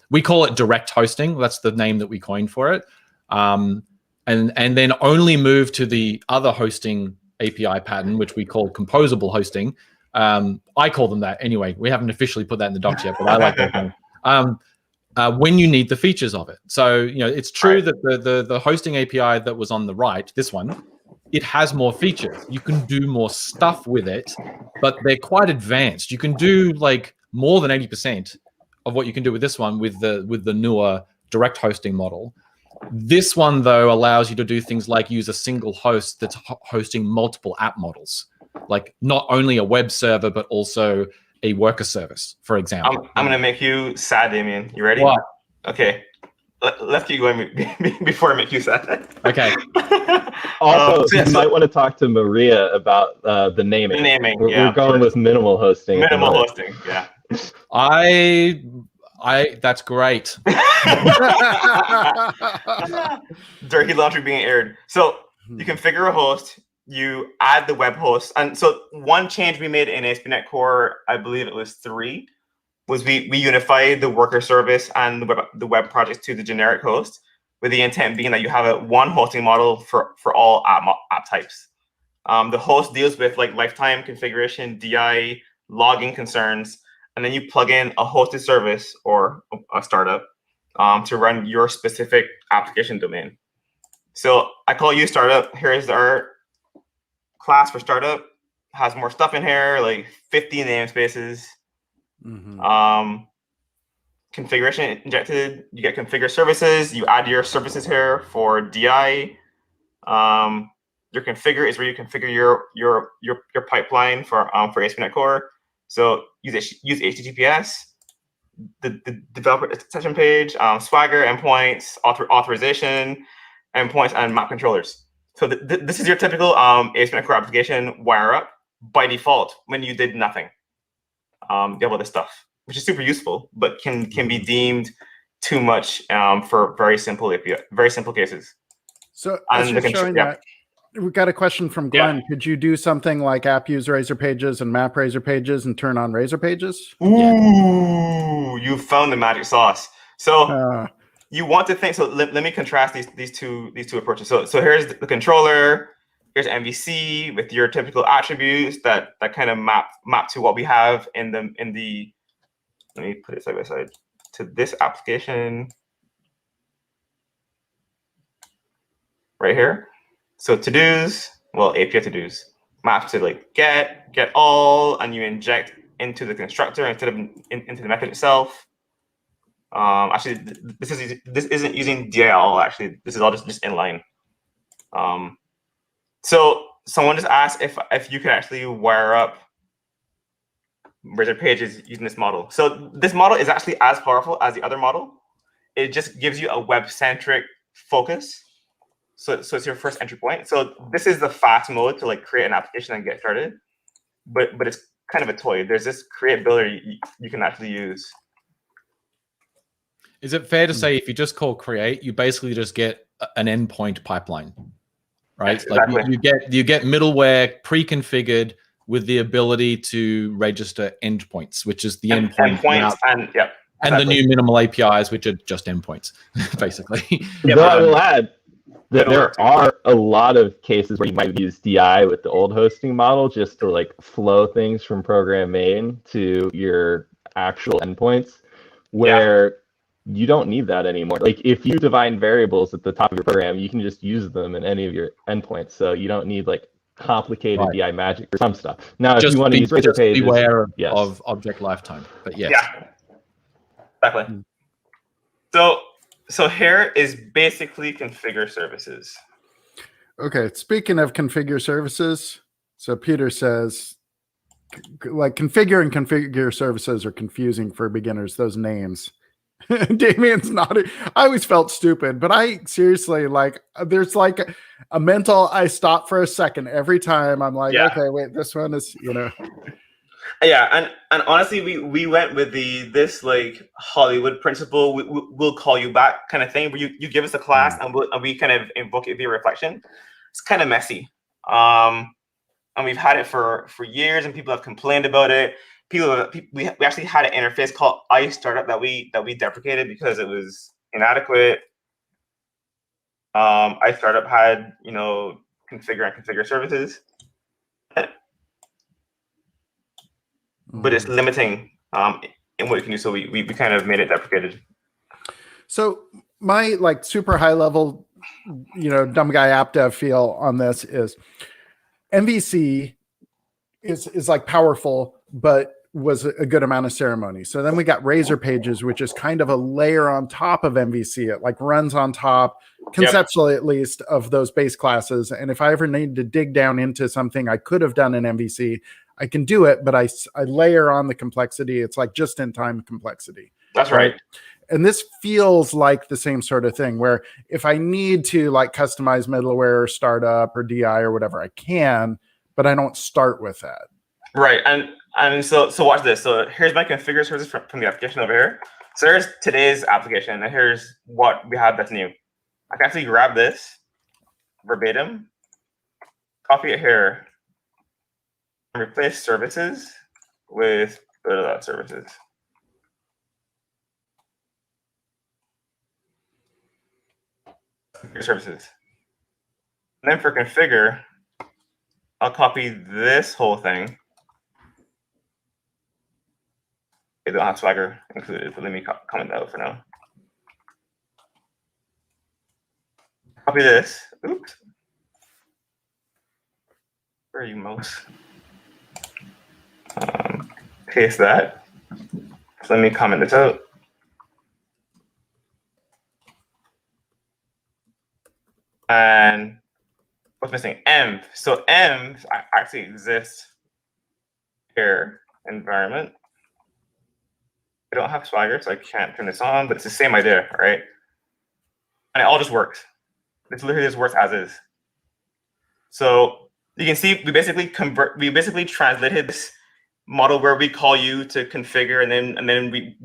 We call it direct hosting. That's the name that we coined for it. And then only move to the other hosting API pattern, which we call composable hosting. I call them that anyway. We haven't officially put that in the docs yet, but I like that. When you need the features of it. So, it's true that the hosting API that was on the right, this one, it has more features. You can do more stuff with it, but they're quite advanced. You can do like more than 80% of what you can do with this one with the newer direct hosting model. This one, though, allows you to do things like use a single host that's hosting multiple app models, like not only a web server, but also a worker service, for example. I'm going to make you sad, Damian. You ready? What? Okay. Let's keep going before I make you sad. Okay. Also, you might want to talk to Maria about the naming. The naming, We're going with minimal hosting. Minimal hosting, yeah. That's great. Dirty laundry being aired. So you configure a host, you add the web host. And so one change we made in ASP.NET Core, I believe it was 3, was we unified the worker service and the web projects to the generic host, with the intent being that you have one hosting model for all app types. The host deals with like lifetime configuration, DI, logging concerns, and then you plug in a hosted service or a startup to run your specific application domain. So I call you startup. Here's our class for startup. Has more stuff in here, like 50 namespaces. Mm-hmm. Configuration injected. You get configure services. You add your services here for DI. Your configure is where you configure your pipeline for ASP.NET Core. So use HTTPS, the developer session page, Swagger, endpoints, authorization, endpoints, and map controllers. So this is your typical ASP.NET Core application wire up by default when you did nothing. You have all this stuff, which is super useful, but can be deemed too much for very simple cases. So as you're showing that, we've got a question from Glenn. Yeah. Could you do something like app use Razor Pages and map Razor Pages and turn on Razor Pages? Ooh, you found the magic sauce. So you want to think. So let me contrast these two approaches. So here's the controller. Here's MVC with your typical attributes that kind of map to what we have in the. Let me put it side by side to this application right here. So to-dos, well, API to-dos, map to like get all, and you inject into the constructor instead of into the method itself. Actually, this isn't using DIL. Actually, this is all just inline. So someone just asked if you could actually wire up Razor Pages using this model. So this model is actually as powerful as the other model. It just gives you a web-centric focus. So it's your first entry point. So this is the fast mode to like create an application and get started. But it's kind of a toy. There's this create builder you can actually use. Is it fair to say if you just call create, you basically just get an endpoint pipeline, right? Yes, exactly. Like you get middleware pre-configured with the ability to register endpoints, which is the endpoints and the new minimal APIs, which are just endpoints, basically. Yeah, but I will add that there are a lot of cases where you might use DI with the old hosting model just to like flow things from program main to your actual endpoints, where you don't need that anymore. Like if you define variables at the top of your program, you can just use them in any of your endpoints. So you don't need like complicated DI magic for some stuff. Now, if you want to use Razor Pages, beware of object lifetime. But yes. Yeah, exactly. So So here is basically configure services. Okay, speaking of configure services, so Peter says, like configure and configure services are confusing for beginners, those names. Damian's nodding. I always felt stupid, but I seriously, like, there's like a mental, I stop for a second every time. I'm like, okay, wait, this one is, you know. Yeah, and honestly, we went with this like Hollywood principle. We'll call you back kind of thing, where you give us a class and we kind of invoke it via reflection. It's kind of messy, and we've had it for years, and people have complained about it. We actually had an interface called iStartup that we deprecated because it was inadequate. iStartup had configure and configure services. But it's limiting in what you can do, so we kind of made it deprecated. So my like super high level, dumb guy app dev feel on this is MVC is like powerful, but was a good amount of ceremony. So then we got Razor Pages, which is kind of a layer on top of MVC. It like runs on top, conceptually at least, of those base classes. And if I ever need to dig down into something I could have done in MVC, I can do it, but I layer on the complexity. It's like just-in-time complexity. That's right. And this feels like the same sort of thing, where if I need to like customize middleware or startup or DI or whatever, I can, but I don't start with that. Right. And so watch this. So here's my configure services from the application over here. So here's today's application, and here's what we have that's new. I can actually grab this verbatim, copy it here, and replace services with services. Services. And then for configure, I'll copy this whole thing. They don't have Swagger included, but let me comment that out for now. Copy this. Oops. Where are you, mouse? Paste that. So let me comment this out. And what's missing? Env. So env actually exists here, environment. I don't have Swagger, so I can't turn this on, but it's the same idea, right? And it all just works. It's literally just works as is. So you can see we basically translated this model where we call you to configure, and then we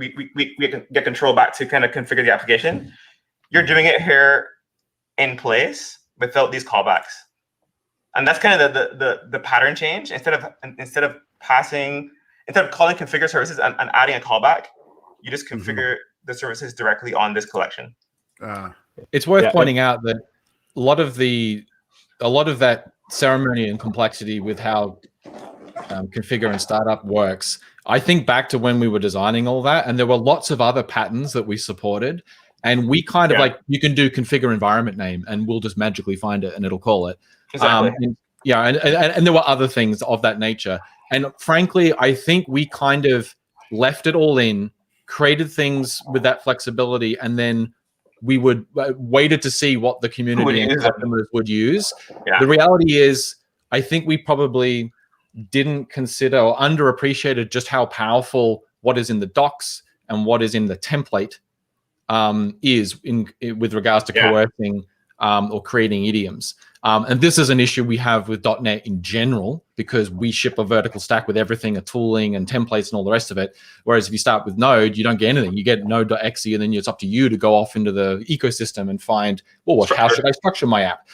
get control back to kind of configure the application. You're doing it here in place without these callbacks, and that's kind of the pattern change. Instead of calling configure services and adding a callback, you just configure the services directly on this collection. It's worth pointing out that a lot of that ceremony and complexity with how configure and startup works, I think back to when we were designing all that, and there were lots of other patterns that we supported, and we kind of like, you can do configure environment name and we'll just magically find it and it'll call it. Exactly. And there were other things of that nature. And frankly, I think we kind of left it all in, created things with that flexibility, and then we would waited to see what the community and customers would use. The reality is, I think we probably didn't consider or underappreciated just how powerful what is in the docs and what is in the template is with regards to coercing or creating idioms. And this is an issue we have with .NET in general, because we ship a vertical stack with everything, a tooling and templates and all the rest of it. Whereas if you start with Node, you don't get anything. You get node.exe, and then it's up to you to go off into the ecosystem and find, well, how should I structure my app?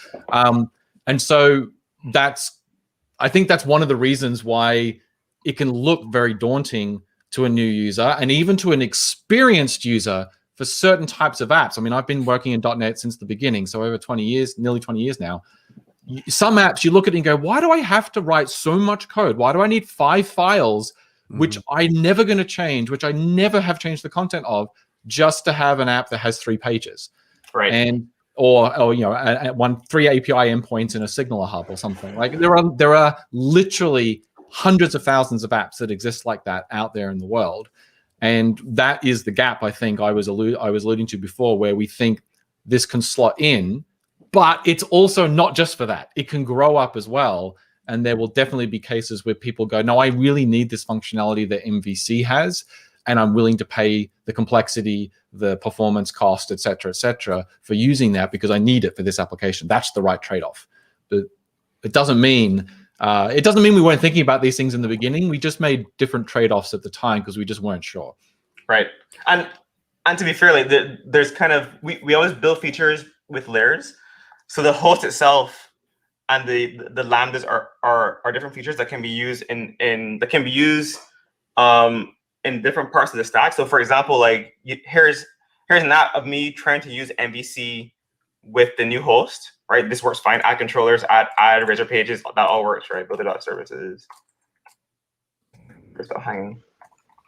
And so I think that's one of the reasons why it can look very daunting to a new user, and even to an experienced user for certain types of apps. I mean, I've been working in .NET since the beginning, so over 20 years, nearly 20 years now. Some apps you look at it and go, why do I have to write so much code? Why do I need 5 files, which I'm never going to change, which I never have changed the content of, just to have an app that has 3 pages? Right. And or 3 API endpoints in a Signaler hub or something. Like there are literally hundreds of thousands of apps that exist like that out there in the world. And that is the gap I think I was alluding to before, where we think this can slot in, but it's also not just for that. It can grow up as well. And there will definitely be cases where people go, no, I really need this functionality that MVC has, and I'm willing to pay the complexity, the performance cost, et cetera, for using that because I need it for this application. That's the right trade-off. But it doesn't mean we weren't thinking about these things in the beginning. We just made different trade-offs at the time because we just weren't sure. Right. And to be fair, like there's kind of we always build features with layers. So the host itself and the lambdas are different features that can be used in different parts of the stack. So for example, like here's an app of me trying to use MVC with the new host, right? This works fine. Add controllers, add razor pages, that all works, right? Build it out services. There's still hanging.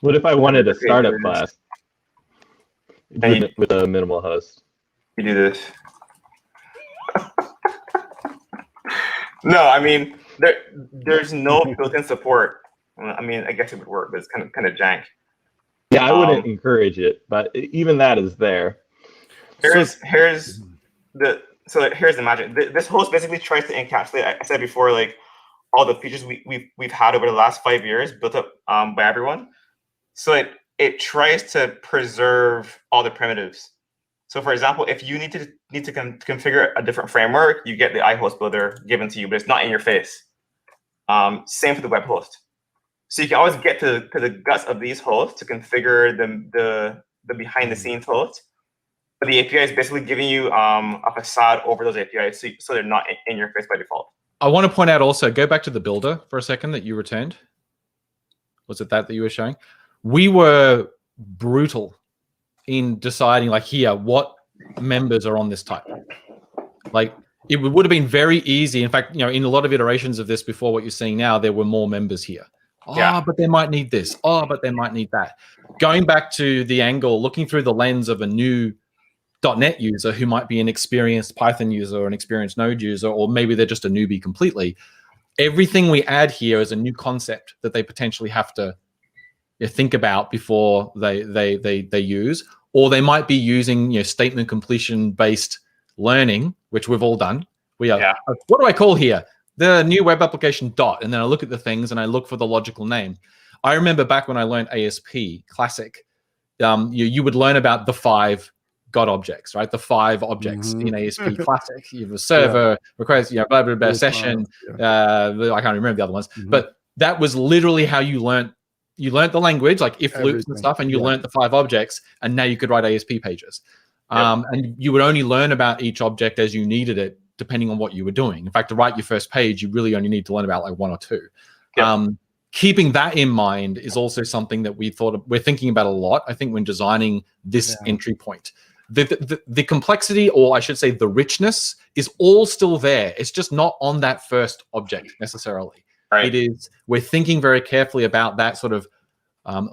What if I wanted a startup class with a minimal host? You do this. No, I mean there's no built-in support. I mean, I guess it would work, but it's kind of jank. Yeah, I wouldn't encourage it, but even that is there. Here's the magic. This host basically tries to encapsulate. I said before, like all the features we've had over the last 5 years built up by everyone. So it tries to preserve all the primitives. So for example, if you need to configure a different framework, you get the iHost builder given to you, but it's not in your face. Same for the web host. So you can always get to the guts of these hosts to configure the behind the scenes hosts. But the API is basically giving you a facade over those APIs, so they're not in your face by default. I want to point out also, go back to the builder for a second that you returned. Was it that you were showing? We were brutal in deciding, like, here, what members are on this type. Like, it would have been very easy. In fact, in a lot of iterations of this before what you're seeing now, there were more members here. Oh, but they might need this. Oh, but they might need that. Going back to the angle, looking through the lens of a new .NET user who might be an experienced Python user or an experienced Node user, or maybe they're just a newbie completely. Everything we add here is a new concept that they potentially have to think about before they use, or they might be using statement completion based learning, which we've all done. We are. What do I call here? The new web application dot, and then I look at the things and I look for the logical name. I remember back when I learned ASP Classic, you would learn about the 5 God objects, right? The 5 objects in ASP Classic. You have a server, request, blah, blah, blah, session. I can't remember the other ones, but that was literally how you learned. You learned the language, like if loops and stuff, and you learned the 5 objects, and now you could write ASP pages. And you would only learn about each object as you needed it, depending on what you were doing. In fact, to write your first page, you really only need to learn about like 1 or 2. Keeping that in mind is also something that we're thinking about a lot, I think, when designing this entry point. The complexity, or I should say the richness, is all still there. It's just not on that first object necessarily. Right. We're thinking very carefully about that sort of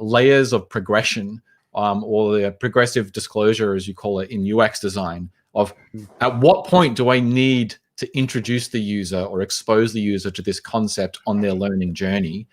layers of progression, or the progressive disclosure, as you call it in UX design, of at what point do I need to introduce the user or expose the user to this concept on their learning journey,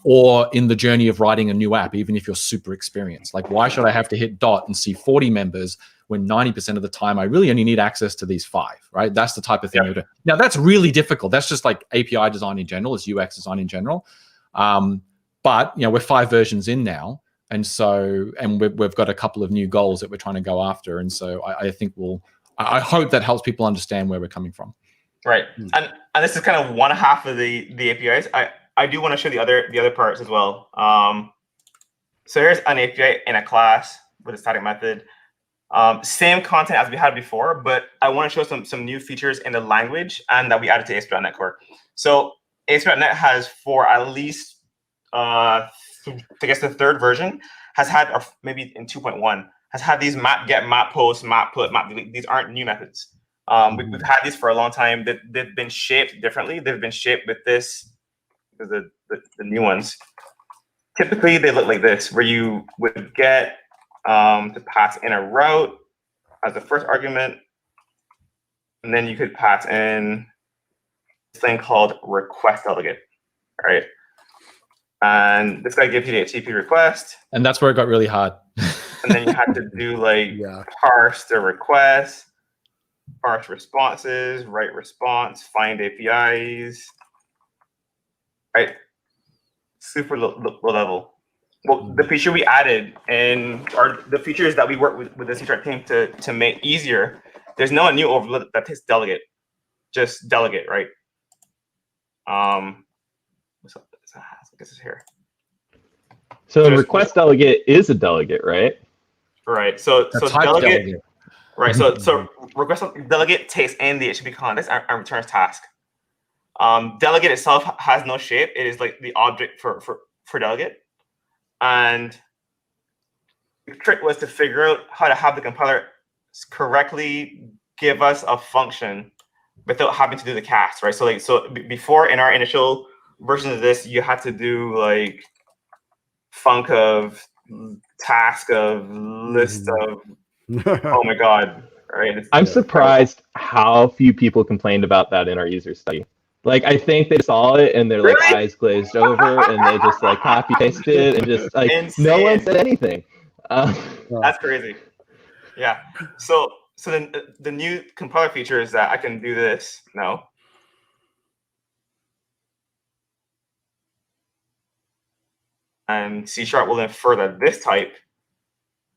or in the journey of writing a new app, even if you're super experienced. Like, why should I have to hit dot and see 40 members when 90% of the time I really only need access to these 5, right? That's the type of thing. Now, that's really difficult. That's just like API design in general, it's UX design in general. But we're 5 versions in now. And so, we've got a couple of new goals that we're trying to go after. And so I think I hope that helps people understand where we're coming from. Right. And this is kind of one half of the APIs. I do want to show the other parts as well. So here's an API in a class with a static method. Same content as we had before, but I want to show some new features in the language and that we added to ASP.NET Core. So ASP.NET has, for at least I guess the 3rd version, has had, or maybe in 2.1, has had these map get, map post, map put, map delete. These aren't new methods. We've had these for a long time. They've been shaped differently. They've been shaped with this, the new ones. Typically, they look like this, where you would get to pass in a route as the first argument, and then you could pass in this thing called request delegate, right? And this guy gives you the HTTP request. And that's where it got really hard. And then you have to do like parse the request, parse responses, write response, find APIs. Right? Super low level. Well, the feature we added are the features that we work with the C# team to make easier. There's no new overload that takes delegate, just delegate, right? What's up? I guess it's here. So request delegate is a delegate, right? Right. So delegate. Right. So request delegate takes in the HTTP context and returns task. Delegate itself has no shape. It is like the object for delegate. And the trick was to figure out how to have the compiler correctly give us a function without having to do the cast, right? So before in our initial version of this, you had to do like func of task of list of oh my god, right? I'm surprised how few people complained about that in our user study. Like, I think they saw it and their like eyes glazed over and they just like copy pasted and just like no one said anything. That's crazy. Yeah. So then the new compiler feature is that I can do this now. And C# will infer that this type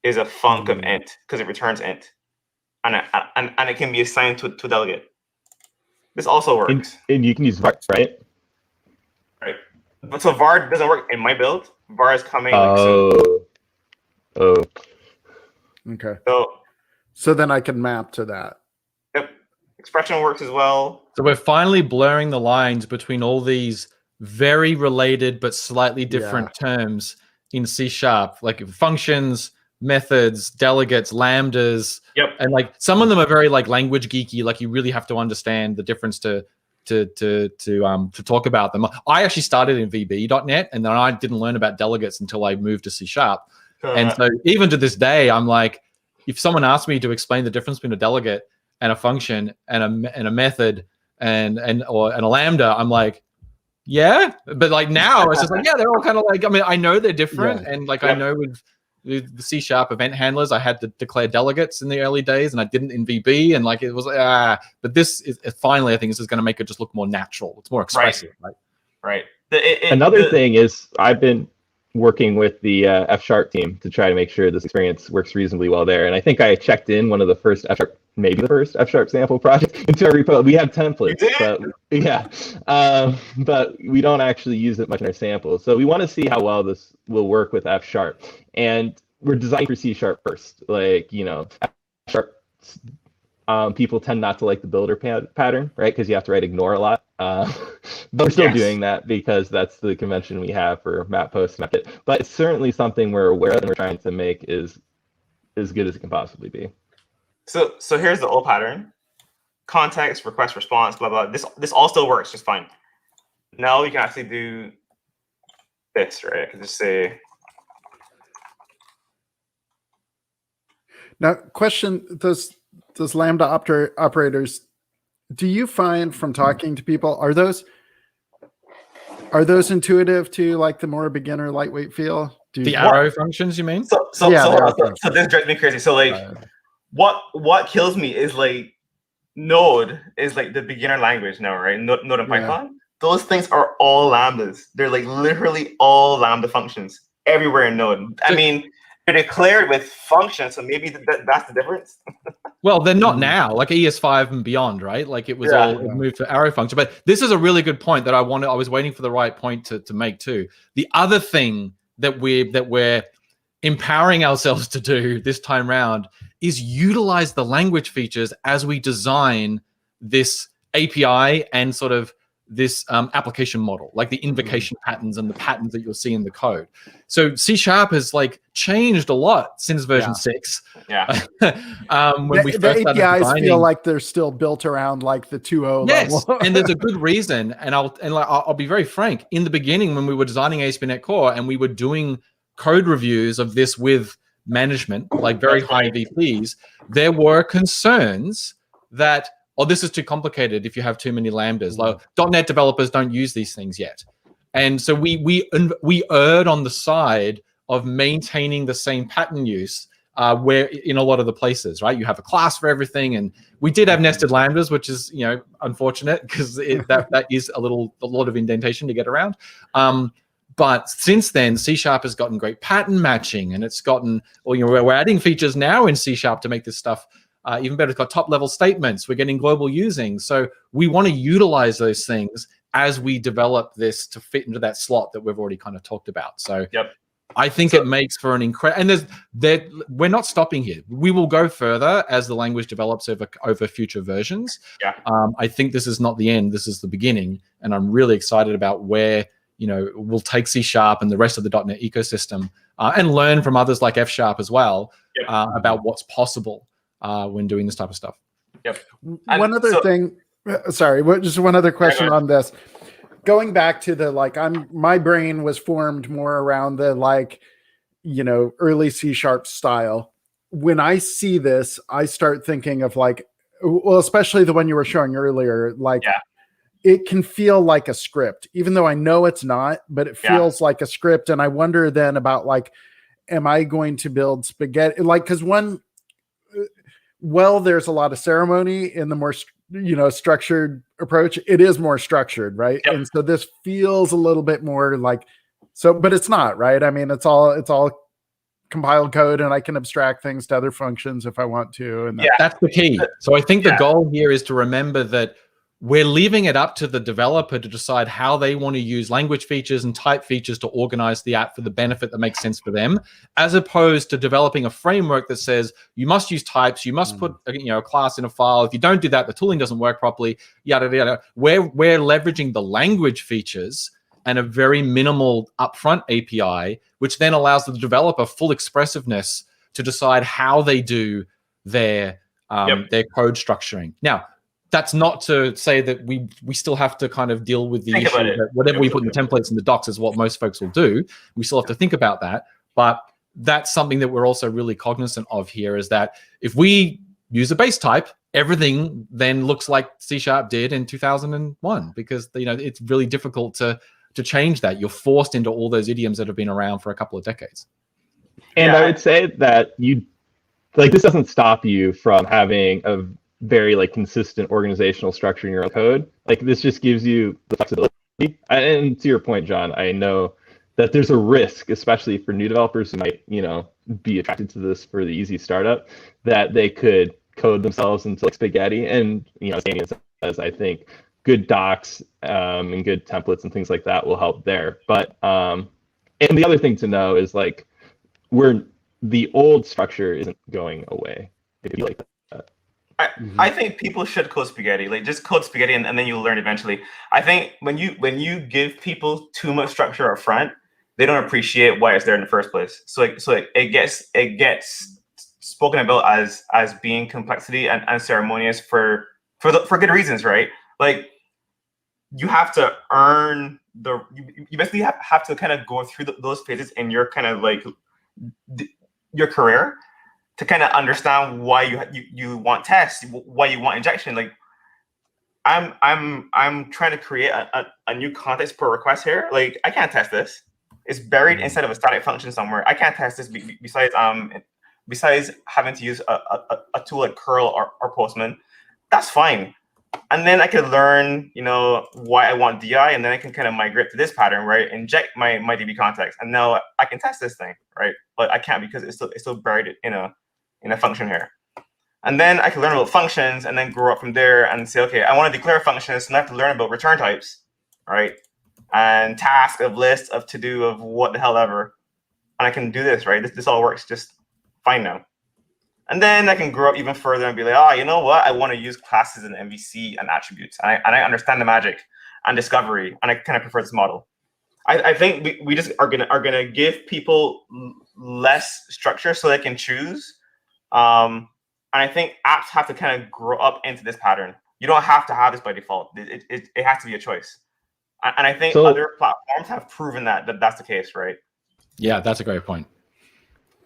is a func of int because it returns int, and it can be assigned to a delegate. This also works. And you can use var, right? Right. But so var doesn't work in my build. Var is coming. Okay. So then I can map to that. Yep. Expression works as well. So we're finally blurring the lines between all these very related but slightly different terms in C#, like functions, methods, delegates, lambdas. Yep. And like some of them are very like language geeky, like you really have to understand the difference to talk about them. I actually started in VB.net and then I didn't learn about delegates until I moved to C#. And so even to this day, I'm like, if someone asked me to explain the difference between a delegate and a function and a method and a lambda, I'm like, yeah. But like now it's just like, yeah, they're all kind of like, I mean, I know they're different. And like, I know with the C# event handlers, I had to declare delegates in the early days and I didn't in VB. And like, it was like, but this is finally, I think this is going to make it just look more natural. It's more expressive. Right. Another thing is I've been working with the F# team to try to make sure this experience works reasonably well there. And I think I checked in one of the first F#, maybe the first F# sample project into our repo. We have templates, but we don't actually use it much in our samples. So we want to see how well this will work with F#. And we're designing for C# first. Like, you know, F# people tend not to like the builder pattern, right? Because you have to write ignore a lot. But we're still doing that because that's the convention we have for map post method. But it's certainly something we're aware of and we're trying to make is as good as it can possibly be. So here's the old pattern: context, request, response, blah blah. This all still works just fine. Now you can actually do this, right? I can just say. Now, question: those lambda operators, do you find from talking to people, are those intuitive to like the more beginner lightweight feel? The arrow functions, you mean? So this drives me crazy. So like, what kills me is like Node is like the beginner language now, right? Node and Python. Those things are all lambdas. They're like literally all lambda functions everywhere in Node. I mean, they're declared with functions, so maybe that's the difference. Well, they're not now, like ES5 and beyond, right? Like it was all moved to arrow function. But this is a really good point that I was waiting for the right point to make too. The other thing that we're empowering ourselves to do this time round is utilize the language features as we design this API and sort of this application model, like the invocation patterns and the patterns that you'll see in the code. So C# has like changed a lot since version 6. Yeah. When we first started APIs designing, feel like they're still built around like the 2.0 level. and there's a good reason. And I'll be very frank. In the beginning, when we were designing ASP.NET Core and we were doing code reviews of this with management, like very high VPs, there were concerns that, oh, this is too complicated if you have too many lambdas. Like, .NET developers don't use these things yet. And so we erred on the side of maintaining the same pattern use where in a lot of the places, right? You have a class for everything, and we did have nested lambdas, which is unfortunate because that is a lot of indentation to get around. But since then, C# has gotten great pattern matching, and it's gotten, we're adding features now in C# to make this stuff even better. It's got top-level statements. We're getting global using. So we want to utilize those things as we develop this to fit into that slot that we've already kind of talked about. So I think it makes for an incredible, and we're not stopping here. We will go further as the language develops over future versions. I think this is not the end. This is the beginning, and I'm really excited about where we'll take C# and the rest of the .NET ecosystem and learn from others like F# as well about what's possible when doing this type of stuff. One other thing, sorry, just one other question on this. Going back to the my brain was formed more around the early C# style. When I see this, I start thinking of especially the one you were showing earlier, it can feel like a script, even though I know it's not, but it feels like a script. And I wonder then about am I going to build spaghetti? Because there's a lot of ceremony in the more structured approach. It is more structured, right? And so this feels a little bit more but it's not, right? I mean, it's all compiled code, and I can abstract things to other functions if I want to. And that's the key. So I think the goal here is to remember that we're leaving it up to the developer to decide how they want to use language features and type features to organize the app for the benefit that makes sense for them, as opposed to developing a framework that says you must use types, you must put a class in a file. If you don't do that, the tooling doesn't work properly, yada, yada. We're leveraging the language features and a very minimal upfront API, which then allows the developer full expressiveness to decide how they do their code structuring. Now, that's not to say that we still have to kind of deal with the issue that whatever we put in the templates and the docs is what most folks will do. We still have to think about that. But that's something that we're also really cognizant of here, is that if we use a base type, everything then looks like C# did in 2001, because it's really difficult to change that. You're forced into all those idioms that have been around for a couple of decades. And I would say that this doesn't stop you from having a very consistent organizational structure in your own code. This just gives you the flexibility. And to your point, John, I know that there's a risk, especially for new developers who might, be attracted to this for the easy startup, that they could code themselves into spaghetti. And, as Damian says, I think good docs and good templates and things like that will help there. But and the other thing to know is the old structure isn't going away. If you like that. I think people should code spaghetti. Just code spaghetti, and then you'll learn eventually. I think when you give people too much structure up front, they don't appreciate why it's there in the first place. So it gets spoken about as being complexity and ceremonious for good reasons, right? You have to earn you basically have to kind of go through those phases in your kind of your career to kind of understand why you want tests, why you want injection. I'm trying to create a new context per request here. I can't test this. It's buried inside of a static function somewhere. I can't test this besides having to use a tool like curl or postman. That's fine. And then I can learn, why I want DI, and then I can kind of migrate to this pattern, right? Inject my DB context, and now I can test this thing, right? But I can't because it's still buried in a function here. And then I can learn about functions and then grow up from there and say, okay, I want to declare functions, and I have to learn about return types, right? And task of list of to do of what the hell ever. And I can do this, right? This all works just fine now. And then I can grow up even further and be like, you know what? I want to use classes and MVC and attributes. And I understand the magic and discovery, and I kind of prefer this model. I think we just are gonna give people less structure so they can choose. And I think apps have to kind of grow up into this pattern. You don't have to have this by default. It has to be a choice. And I think other platforms have proven that's the case, right? Yeah, that's a great point.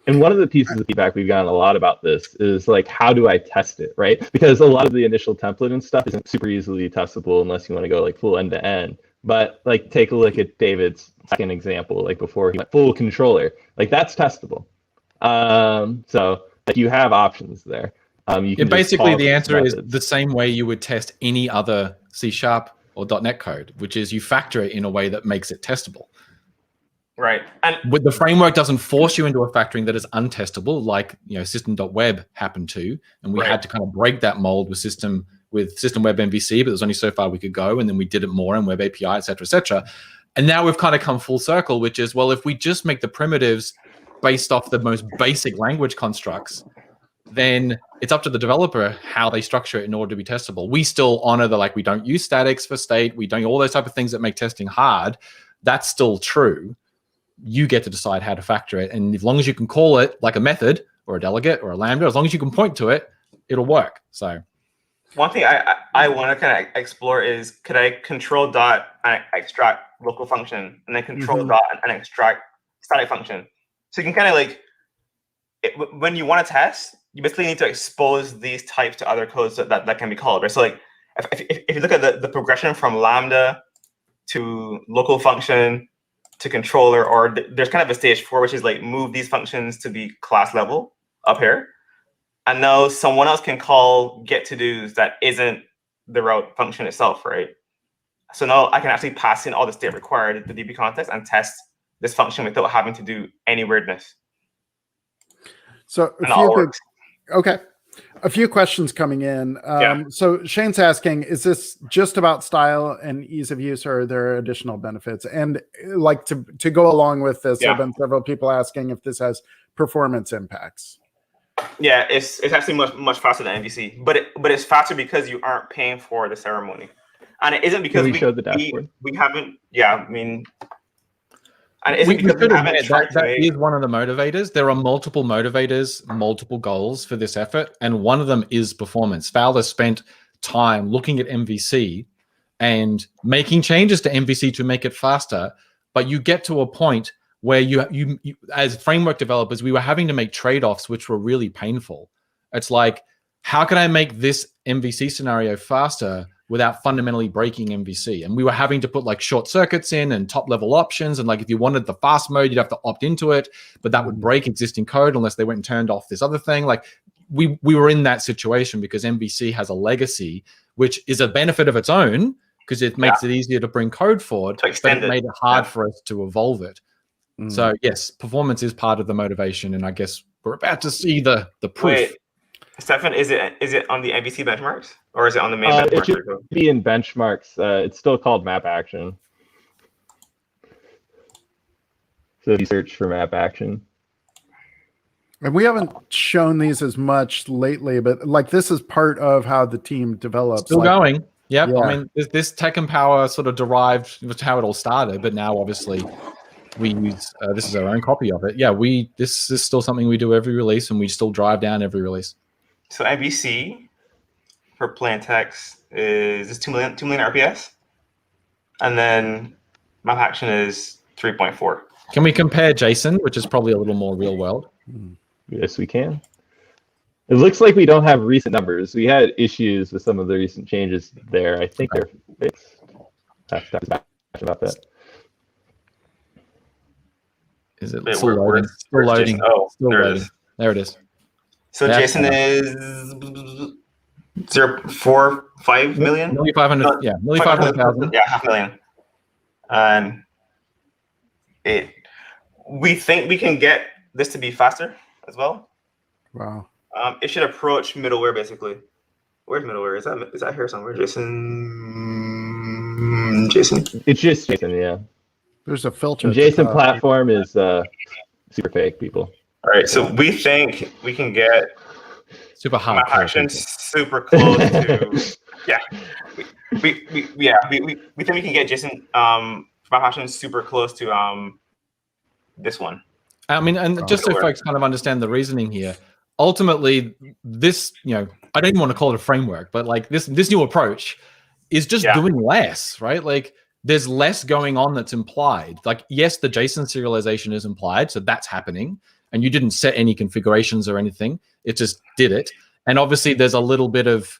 And one of the pieces of feedback we've gotten a lot about this is how do I test it, right? Because a lot of the initial template and stuff isn't super easily testable unless you want to go full end to end. But like, take a look at David's second example, like before he went full controller, like that's testable. So like you have options there. You can basically the answer is methods. the same way you would test any other C# or .NET code, which is you factor it in a way that makes it testable. Right. And with the framework doesn't force you into a factoring that is untestable, like system.web happened to, and we had to kind of break that mold with system web MVC, but there's only so far we could go, and then we did it more in web API, et cetera, et cetera. And now we've kind of come full circle, which is, well, if we just make the primitives based off the most basic language constructs, then it's up to the developer how they structure it in order to be testable. We still honor we don't use statics for state, we don't all those type of things that make testing hard. That's still true. You get to decide how to factor it, and as long as you can call it like a method or a delegate or a lambda, as long as you can point to it, it'll work. So one thing I want to kind of explore is, could I control dot and extract local function, and then control dot and extract static function? So you can kind of when you want to test, you basically need to expose these types to other codes that can be called, right? So like if you look at the progression from lambda to local function to controller, or there's kind of a stage 4, which is like move these functions to be class level up here. And now someone else can call get to dos that isn't the route function itself, right? So now I can actually pass in all the state required, the DB context, and test this function without having to do any weirdness. So a few questions coming in. So Shane's asking, is this just about style and ease of use, or are there additional benefits? And like to go along with this, there have been several people asking if this has performance impacts. Yeah, it's actually much faster than MVC, but it's faster because you aren't paying for the ceremony, and it isn't because we showed the dashboard. We haven't. Yeah, I mean. And is that is one of the motivators. There are multiple motivators, multiple goals for this effort, and one of them is performance. Fowler spent time looking at MVC and making changes to MVC to make it faster, but you get to a point where you as framework developers, we were having to make trade-offs which were really painful. It's like, how can I make this MVC scenario faster without fundamentally breaking MVC? And we were having to put like short circuits in and top level options. And like, if you wanted the fast mode, you'd have to opt into it, but that would break existing code unless they went and turned off this other thing. Like we were in that situation because MVC has a legacy, which is a benefit of its own because it makes it easier to bring code forward, but it made it hard for us to evolve it. So yes, performance is part of the motivation. And I guess we're about to see the proof. Wait, Stefan, is it on the MVC benchmarks, or is it on the main benchmarks? It should be in benchmarks. It's still called map action. So if you search for map action. And we haven't shown these as much lately, but like this is part of how the team develops. Still going. Yep. Yeah. I mean, this Tech and Power sort of derived with how it all started, but now obviously we use this is our own copy of it. Yeah, this is still something we do every release, and we still drive down every release. So MVC for plain text is 2 million RPS, and then map action is 3.4. Can we compare JSON, which is probably a little more real world? Yes, we can. It looks like we don't have recent numbers. We had issues with some of the recent changes there. I think they're fixed. About that. Is it still loading? Still loading. Oh, still loading. There it is. So JSON is 0.45 million. 500. Yeah, 500,000. Yeah, 500,000. And we think we can get this to be faster as well. Wow. It should approach middleware basically. Where's middleware? Is that here somewhere? JSON. It's just JSON, yeah. There's a filter. And JSON platform is super fake, people. All right, so we think we can get super hard map action super close to we think we can get JSON map action super close to this one. I mean, and just so folks kind of understand the reasoning here, ultimately this, I don't even want to call it a framework, but like this new approach is just doing less, right? Like there's less going on that's implied. Like, yes, the JSON serialization is implied, so that's happening. And you didn't set any configurations or anything. It just did it. And obviously there's a little bit of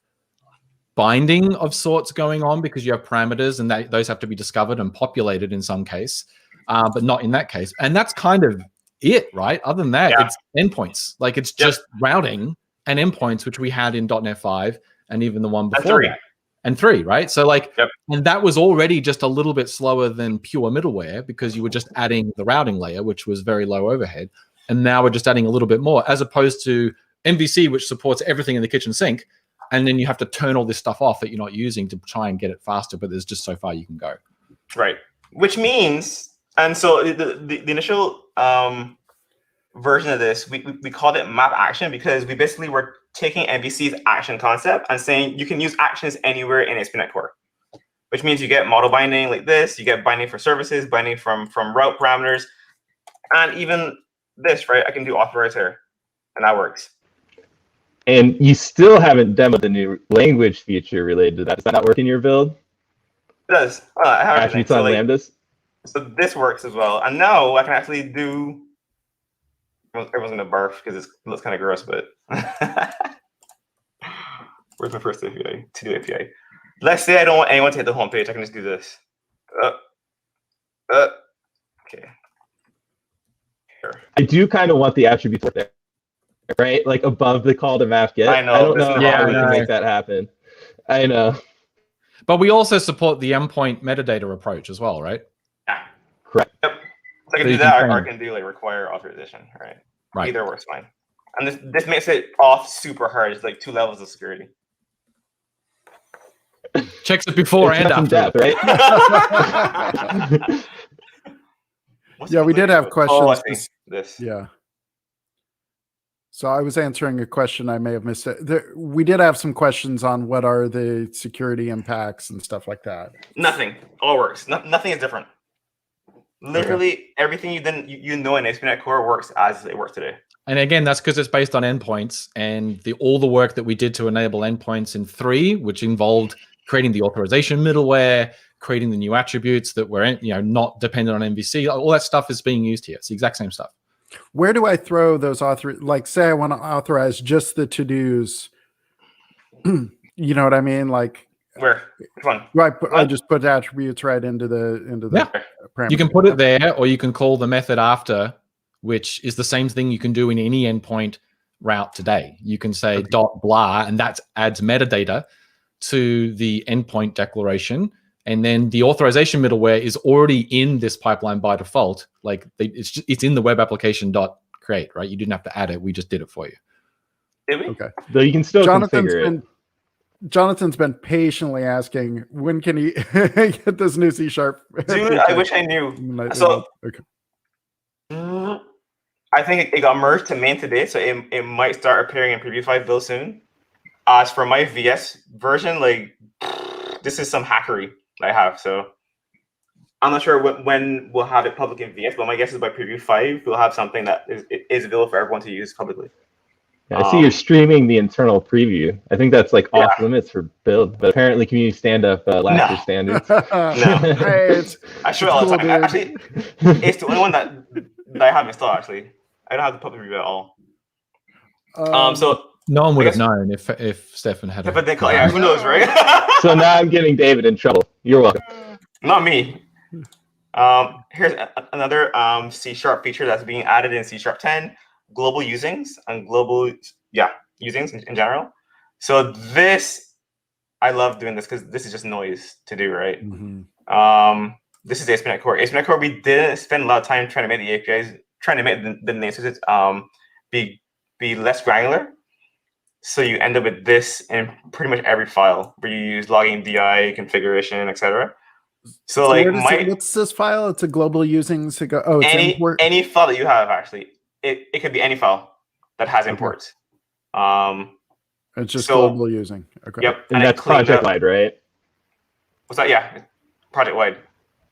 binding of sorts going on because you have parameters and those have to be discovered and populated in some case, but not in that case. And that's kind of it, right? Other than that, it's endpoints. Like it's just routing and endpoints, which we had in .NET 5 and even the one before that. And 3, right? So like, and that was already just a little bit slower than pure middleware because you were just adding the routing layer, which was very low overhead. And now we're just adding a little bit more, as opposed to MVC, which supports everything in the kitchen sink. And then you have to turn all this stuff off that you're not using to try and get it faster, but there's just so far you can go. Right. Which means, and so the initial version of this, we called it map action because we basically were taking MVC's action concept and saying you can use actions anywhere in ASP.NET Core, which means you get model binding like this, you get binding for services, binding from route parameters, and even this, right? I can do authorize here, and that works. And you still haven't demoed the new language feature related to that. Does that not work in your build? It does. I have attributes on lambdas. So this works as well. And now I can actually do. Everyone's gonna barf because it looks kind of gross, but where's my first API? To do API. Let's say I don't want anyone to hit the home page. I can just do this. Okay. Here. I do kind of want the attributes there. Right, like above the call to map get. I know. I don't know how we can make that happen. I know. But we also support the endpoint metadata approach as well, right? Yeah. Correct. Yep. So I can do that, or I can do like require authorization, right? Right. Either works fine. And this makes it off super hard. It's like 2 levels of security. Checks it before and after. Depth, right? Yeah, we did have questions. Oh, I see this. Yeah. So I was answering a question. I may have missed it. We did have some questions on what are the security impacts and stuff like that. Nothing. All works. Nothing is different. Literally everything you know in ASP.NET Core works as it works today. And again, that's because it's based on endpoints, and all the work that we did to enable endpoints in 3, which involved creating the authorization middleware, creating the new attributes that were not dependent on MVC. All that stuff is being used here. It's the exact same stuff. Where do I throw those like say I want to authorize just the to-dos? You know what I mean? Like where? Which one? I just put attributes right into the parameter. You can put it there, or you can call the method after, which is the same thing you can do in any endpoint route today. You can say dot blah, and that adds metadata to the endpoint declaration. And then the authorization middleware is already in this pipeline by default. Like it's in the web application .create, right? You didn't have to add it. We just did it for you. Did we? Okay. Though you can still configure it. Jonathan's been patiently asking, when can he get this new C#? Dude, I wish I knew. So I think it got merged to main today, so it might start appearing in Preview 5 build soon. As for my VS version, like this is some hackery I have, so I'm not sure when we'll have it public in VS, but my guess is by Preview 5 we'll have something that is available for everyone to use publicly. Yeah, I see you're streaming the internal preview. I think that's like off limits for build, but apparently community stand-up lacks your standards. No, Hey, I show it all the time. Actually, it's the only one that I have installed. Actually, I don't have the public review at all. So no one would have known if Stefan had. But then, yeah, who knows, right? So now I'm getting David in trouble. You're welcome. Not me. Here's another C# feature that's being added in C# 10. Global usings and global usings in general. So this, I love doing this because this is just noise to do, right? This is ASP.NET Core. ASP.NET Core, we didn't spend a lot of time trying to make the APIs, trying to make the namespaces be less granular. So you end up with this in pretty much every file where you use logging, DI, configuration, etc. So like what's this file? It's a global usings. It's any file that you have actually. It could be any file that has imports. It's just global using. Okay. Yep. And that's project-wide, right? What's that? Yeah, project-wide.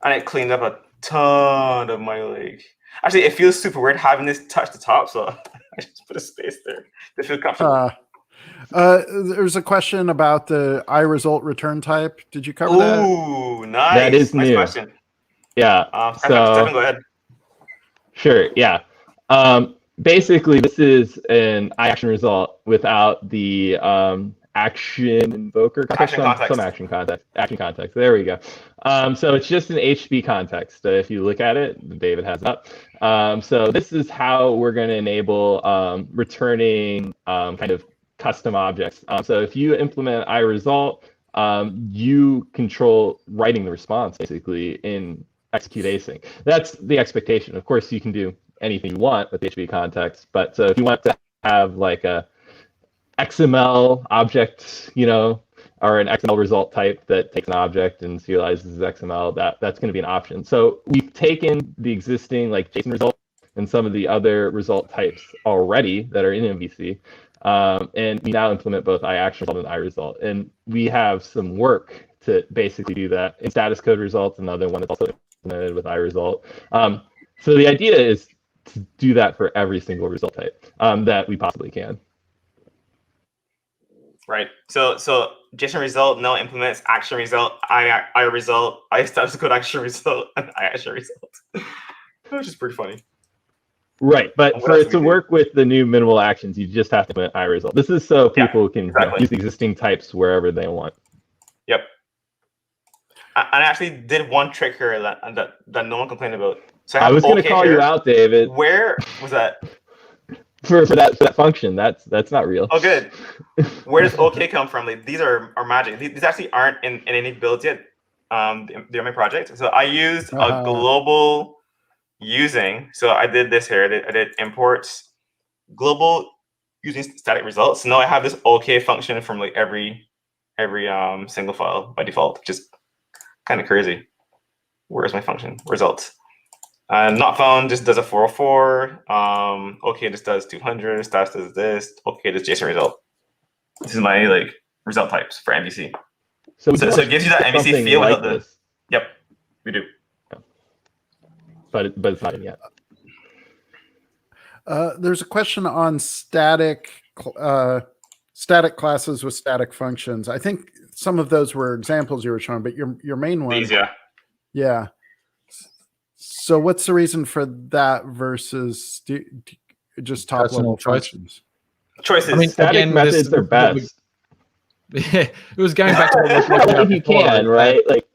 And it cleaned up a ton of my Actually, it feels super weird having this touch the top, so I just put a space there to feel comfortable. There's a question about the iResult return type. Did you cover that? Ooh, nice. That is nice new. Question. Yeah. Stephen, go ahead. Sure. Yeah. Basically, this is an action result without the action invoker context, some action context. There we go. So it's just an HTTP context. If you look at it, David has it up. So this is how we're going to enable returning kind of custom objects. So if you implement iResult, you control writing the response basically in execute async. That's the expectation. Of course, you can do anything you want with HTTP context, but so if you want to have like a XML object, or an XML result type that takes an object and serializes as XML, that's going to be an option. So we've taken the existing like JSON result and some of the other result types already that are in MVC, and we now implement both iActionResult and iResult. And we have some work to basically do that in status code results, another one that's also implemented with iResult. So the idea is to do that for every single result type that we possibly can. Right. So JSON result now implements action result, iResult, status code action result, and iAction result, which is pretty funny. Right, but for it to work with the new minimal actions, you just have to implement iResult. This is so people can use the existing types wherever they want. Yep. I actually did one trick here that no one complained about. So I was going to call you out, David. Where was that? For that function, that's not real. Oh, good. Where does OK come from? Like, these are magic. These actually aren't in any builds yet. They're my project. So I used a global using. So I did this here. I did imports global using static results. So now I have this OK function from like every single file by default, which is kind of crazy. Where's my function? Results. Not found just does a 404. OK just does 200. Status does this. OK does JSON result. This is my like result types for MVC. So it gives you that MVC feel like without this. Yep, we do. But it's not in yet. There's a question on static classes with static functions. I think some of those were examples you were showing, but your main one. These, yeah. So what's the reason for that versus just top level functions? Choices. I mean, static methods are best. It was going back to what we were talking about before, right? Like,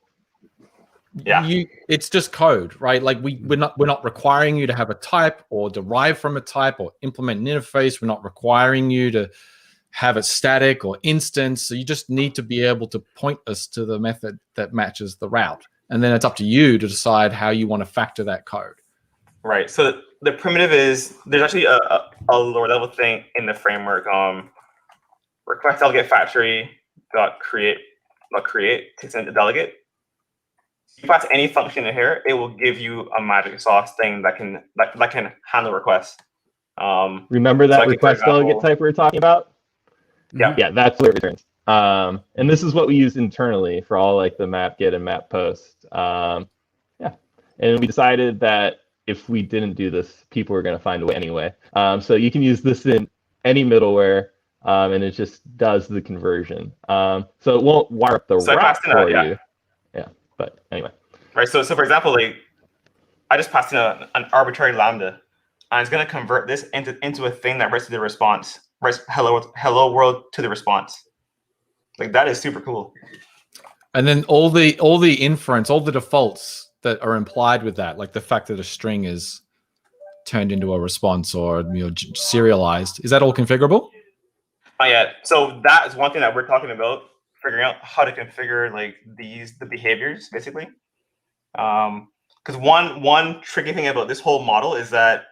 it's just code, right? Like we're not requiring you to have a type or derive from a type or implement an interface. We're not requiring you to have a static or instance. So you just need to be able to point us to the method that matches the route. And then it's up to you to decide how you want to factor that code. Right. So the primitive is, there's actually a lower level thing in the framework. Request delegate factory dot create takes in the delegate. If you pass any function in here, it will give you a magic sauce thing that can handle requests. Remember that request delegate type we were talking about? Yeah, that's what it returns. And this is what we use internally for all like the map get and map post. And we decided that if we didn't do this, people were going to find a way anyway. So you can use this in any middleware, and it just does the conversion. So it won't wire up the route for you. Yeah, but anyway. Right. So for example, like I just passed in an arbitrary lambda, and it's going to convert this into a thing that writes to the response, writes hello world to the response. Like that is super cool. And then all the inference, all the defaults that are implied with that, like the fact that a string is turned into a response or serialized, is that all configurable? Not yet. So that is one thing that we're talking about, figuring out how to configure like the behaviors basically. Because one tricky thing about this whole model is that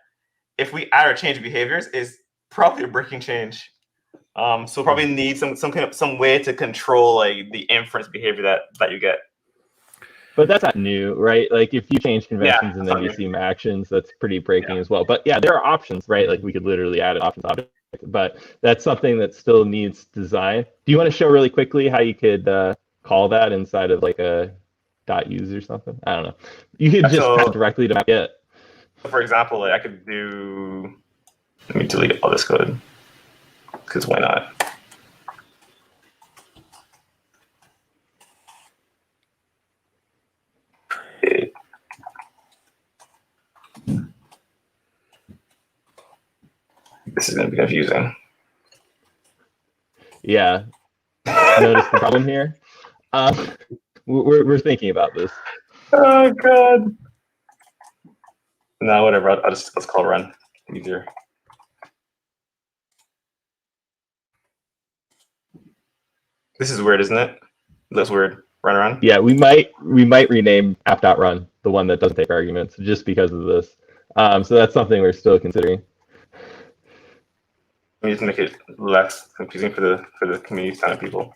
if we add or change behaviors, is probably a breaking change. So probably need some way to control like the inference behavior that you get. But that's not new, right? Like if you change conventions and then you see actions, that's pretty breaking as well. But yeah, there are options, right? Like we could literally add an options object, but that's something that still needs design. Do you want to show really quickly how you could call that inside of like a .use or something? I don't know. You could just pass directly to map it. For example, like I could do. Let me delete all this code. Because why not? This is going to be confusing. Yeah. notice the problem here. We're thinking about this. Oh god. No, whatever. Let's call run. Easier. This is weird, isn't it? That's weird. Run. Yeah, we might rename app.run, the one that doesn't take arguments, just because of this. So that's something we're still considering. Let me just make it less confusing for the community kind of people.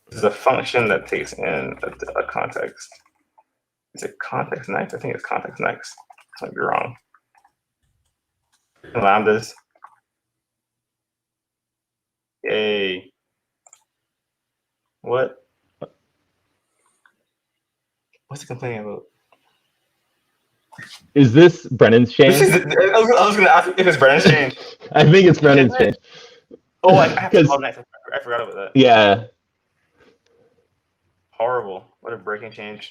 This is a function that takes in a context. Is it context next? I think it's context next. I might be wrong. Lambdas. Yay. What? What's he complaining about? Is this Brennan's change? I was going to ask if it's Brennan's change. I think it's Brennan's change. Oh, I have to call next. I forgot about that. Yeah. Horrible. What a breaking change.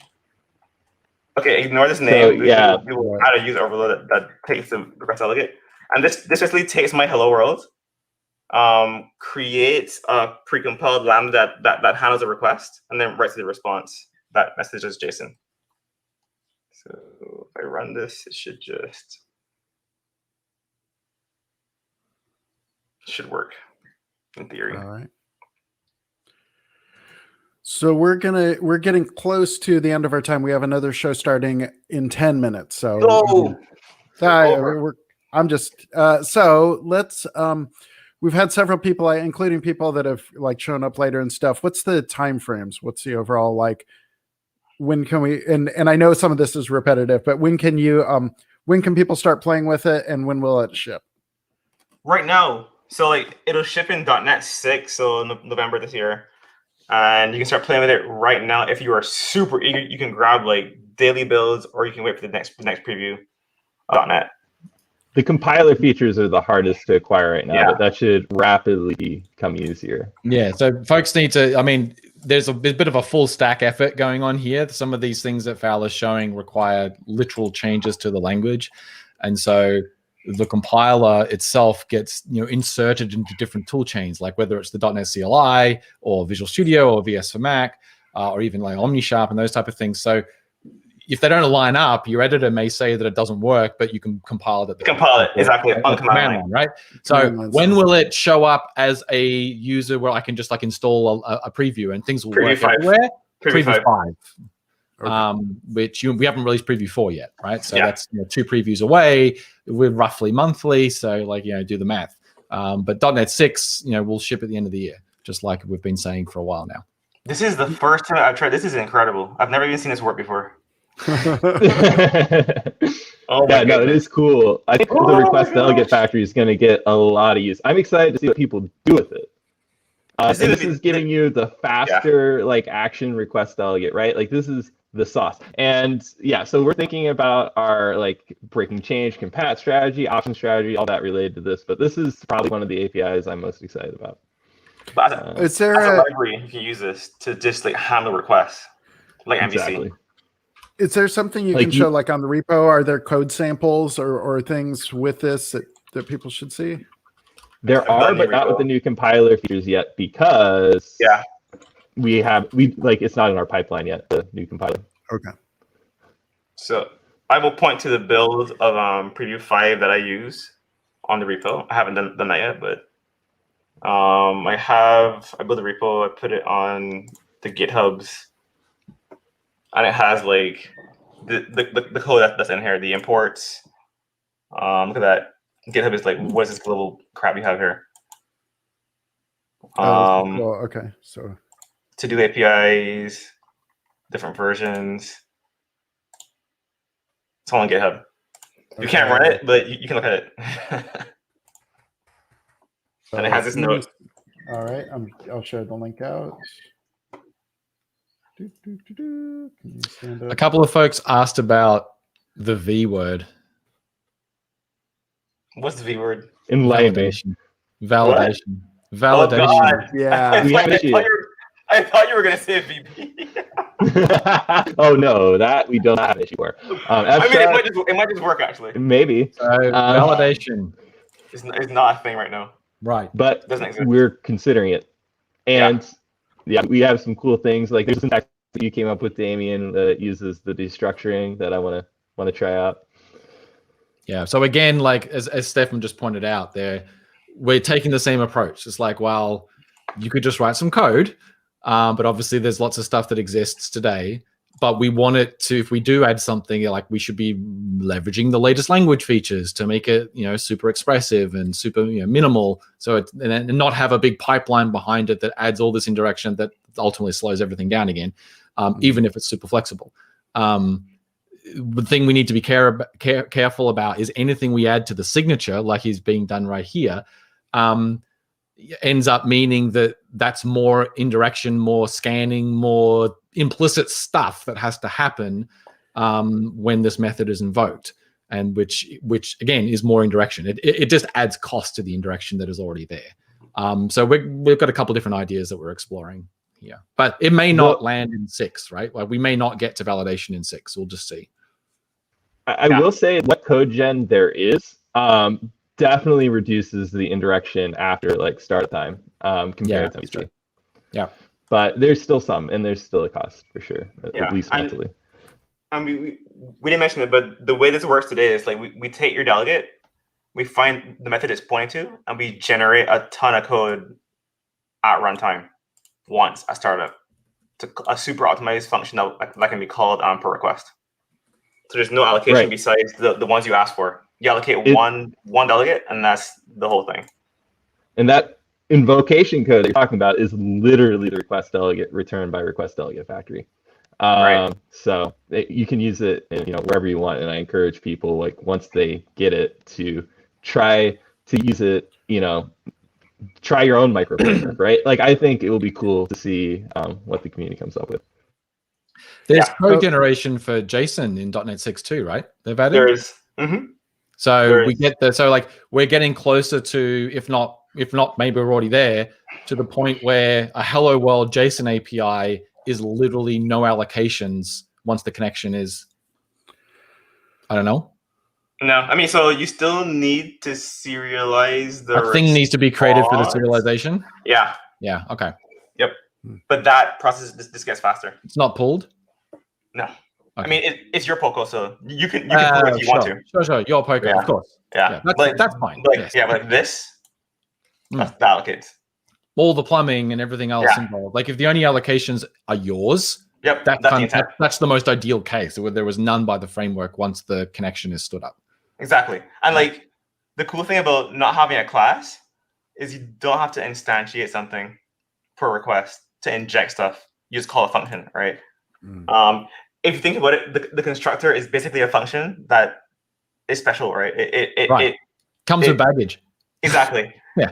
Okay, ignore this name. So, yeah. We will add a user overload that takes the request delegate. And this basically takes my hello world, creates a precompiled lambda that handles a request, and then writes the response that messages JSON. So if I run this, it should work in theory. All right. So we're getting close to the end of our time. We have another show starting in 10 minutes. So so let's we've had several people, including people that have like shown up later and stuff. What's the time frames? What's the overall like? When can we? And I know some of this is repetitive, but when can people start playing with it, and when will it ship? Right now, so like it'll ship in .NET 6, so November this year, and you can start playing with it right now. If you are super eager, you can grab like daily builds, or you can wait for the next preview of .NET. The compiler features are the hardest to acquire right now, but that should rapidly become easier. Yeah, so folks need to, I mean, there's a bit of a full stack effort going on here. Some of these things that Fowler's showing require literal changes to the language. And so the compiler itself gets inserted into different tool chains, like whether it's the .NET CLI or Visual Studio or VS for Mac, or even like OmniSharp and those type of things. So if they don't line up, your editor may say that it doesn't work, but you can compile it. Exactly on command line, right? So when will it show up as a user where I can just like install a preview and things will work everywhere? Preview 5. Okay. Which we haven't released preview 4 yet, right? So that's 2 previews away. We're roughly monthly, so like do the math. But .NET 6, will ship at the end of the year, just like we've been saying for a while now. This is the first time I've tried. This is incredible. I've never even seen this work before. No, it is cool. I think the request delegate factory is going to get a lot of use. I'm excited to see what people do with it. This is giving you the faster like action request delegate, right? Like this is the sauce. And so we're thinking about our like breaking change, compat strategy, option strategy, all that related to this. But this is probably one of the APIs I'm most excited about. But is there a library you can use this to just like handle requests, like MVC? Exactly. Is there something you can show like on the repo? Are there code samples or things with this that people should see? There are, but not with the new compiler features yet, because we it's not in our pipeline yet, the new compiler. Okay. So I will point to the build of preview 5 that I use on the repo. I haven't done that yet, but I built a repo, I put it on the GitHubs. And it has like the code that's in here, the imports. Look at that. GitHub is like, what is this global crap you have here? Okay, so to do APIs, different versions. It's all on GitHub. You can't run it, but you can look at it. And it has this note. All right, I'll share the link out. A couple of folks asked about the V word. What's the V word? Validation. Validation. Validation. Oh, God. Yeah. I thought you were going to say VP. Oh no, that we don't have an issue for. It might just work actually. Maybe. Validation. It's not a thing right now. Right. But we're considering it. And yeah, we have some cool things. Like there's some syntax that you came up with, Damian, that uses the destructuring that I want to try out. Yeah. So again, like as Stefan just pointed out, we're taking the same approach. It's like, well, you could just write some code, but obviously there's lots of stuff that exists today. But we want it to, if we do add something, like we should be leveraging the latest language features to make it, super expressive and super minimal. So and not have a big pipeline behind it that adds all this indirection that ultimately slows everything down again, even if it's super flexible. The thing we need to be careful about is anything we add to the signature, like is being done right here, ends up meaning that that's more indirection, more scanning, more implicit stuff that has to happen when this method is invoked, and which again is more indirection. It just adds cost to the indirection that is already there. So we've got a couple different ideas that we're exploring here, but it may not land in 6, right? Like we may not get to validation in 6. We'll just see. I will say what code gen there is definitely reduces the indirection after like start time compared to MVC. Yeah. But there's still some, and there's still a cost for sure, at least monthly. I mean, we didn't mention it, but the way this works today is like we take your delegate, we find the method it's pointing to, and we generate a ton of code at runtime once at startup to a super optimized function that can be called per request. So there's no allocation besides the ones you ask for. You allocate one delegate, and that's the whole thing. And that invocation code that you're talking about is literally the request delegate returned by request delegate factory. So you can use it wherever you want, and I encourage people, like, once they get it, to try to use it, try your own micro framework, right? Like, I think it will be cool to see what the community comes up with. There's code generation for JSON in .NET 6 too, right? They've added. There is. So we get so like we're getting closer to, if not maybe we're already there, to the point where a hello world JSON API is literally no allocations once the connection is, I don't know. No, I mean, so you still need to serialize the thing needs to be created for the serialization. Yeah. Yeah. Okay. Yep. But that process this gets faster. It's not pulled. No. Okay. I mean, it's your POCO, so you can pull it if you want to. Sure. Your POCO, of course. Yeah. That's fine. Like this, that's the allocates. All the plumbing and everything else involved. Like if the only allocations are yours, that's the most ideal case, where there was none by the framework once the connection is stood up. Exactly. And like the cool thing about not having a class is you don't have to instantiate something per request to inject stuff. You just call a function, right? If you think about it, the constructor is basically a function that is special, right? It comes with baggage. Exactly. Yeah.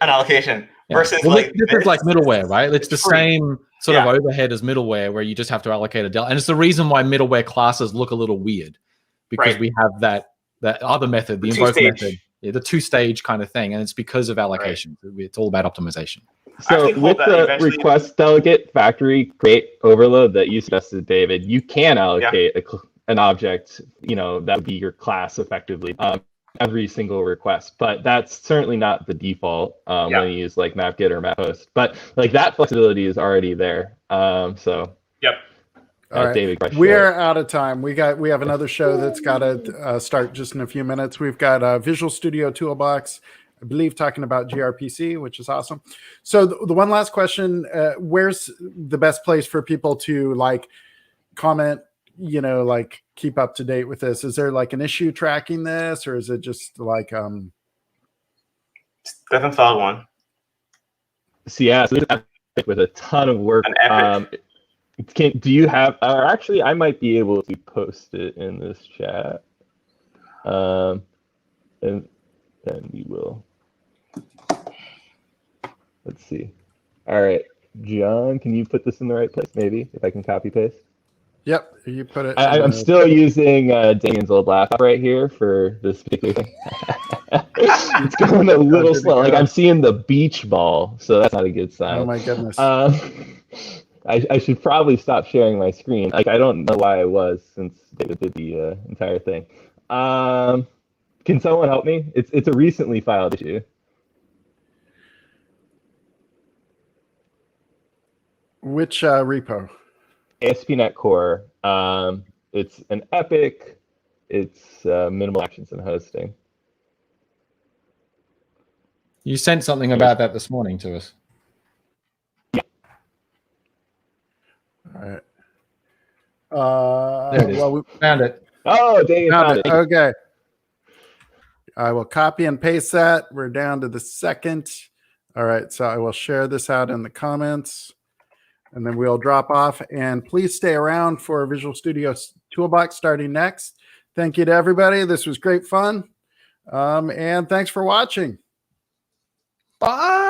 An allocation versus this is like middleware, right? It's the same sort of overhead as middleware, where you just have to allocate a del. And it's the reason why middleware classes look a little weird, because we have that other method, the invoke method, the 2-stage kind of thing, and it's because of allocation. It's all about optimization. So with the request delegate factory create overload that you suggested, David, you can allocate an object, that would be your class effectively, every single request. But that's certainly not the default when you use like mapget or maphost. But like that flexibility is already there. Yep. All right. David, we're out of time. We have another show that's got to start just in a few minutes. We've got Visual Studio Toolbox, I believe, talking about gRPC, which is awesome. So the one last question, where's the best place for people to like comment, like keep up to date with this? Is there like an issue tracking this, or is it just like Stefan filed one. So with a ton of work. Do you have, actually I might be able to post it in this chat. And then we will. Let's see. All right, John, can you put this in the right place? Maybe if I can copy paste. Yep, you put it. I'm still using Damian's old laptop right here for this particular thing. It's going a little slow. Like I'm seeing the beach ball, so that's not a good sign. Oh my goodness. I should probably stop sharing my screen. Like I don't know why I was, since David did the entire thing. Can someone help me? It's a recently filed issue. Which repo? ASP.NET Core. It's an epic. It's minimal actions and hosting. You sent something about that this morning to us. All right. There it is. Well, we Found it. Oh, Damian found found it. it. Okay. I will copy and paste that. We're down to the second. All right. So I will share this out in the comments, and then we'll drop off. And please stay around for Visual Studio Toolbox starting next. Thank you to everybody. This was great fun. And thanks for watching. Bye.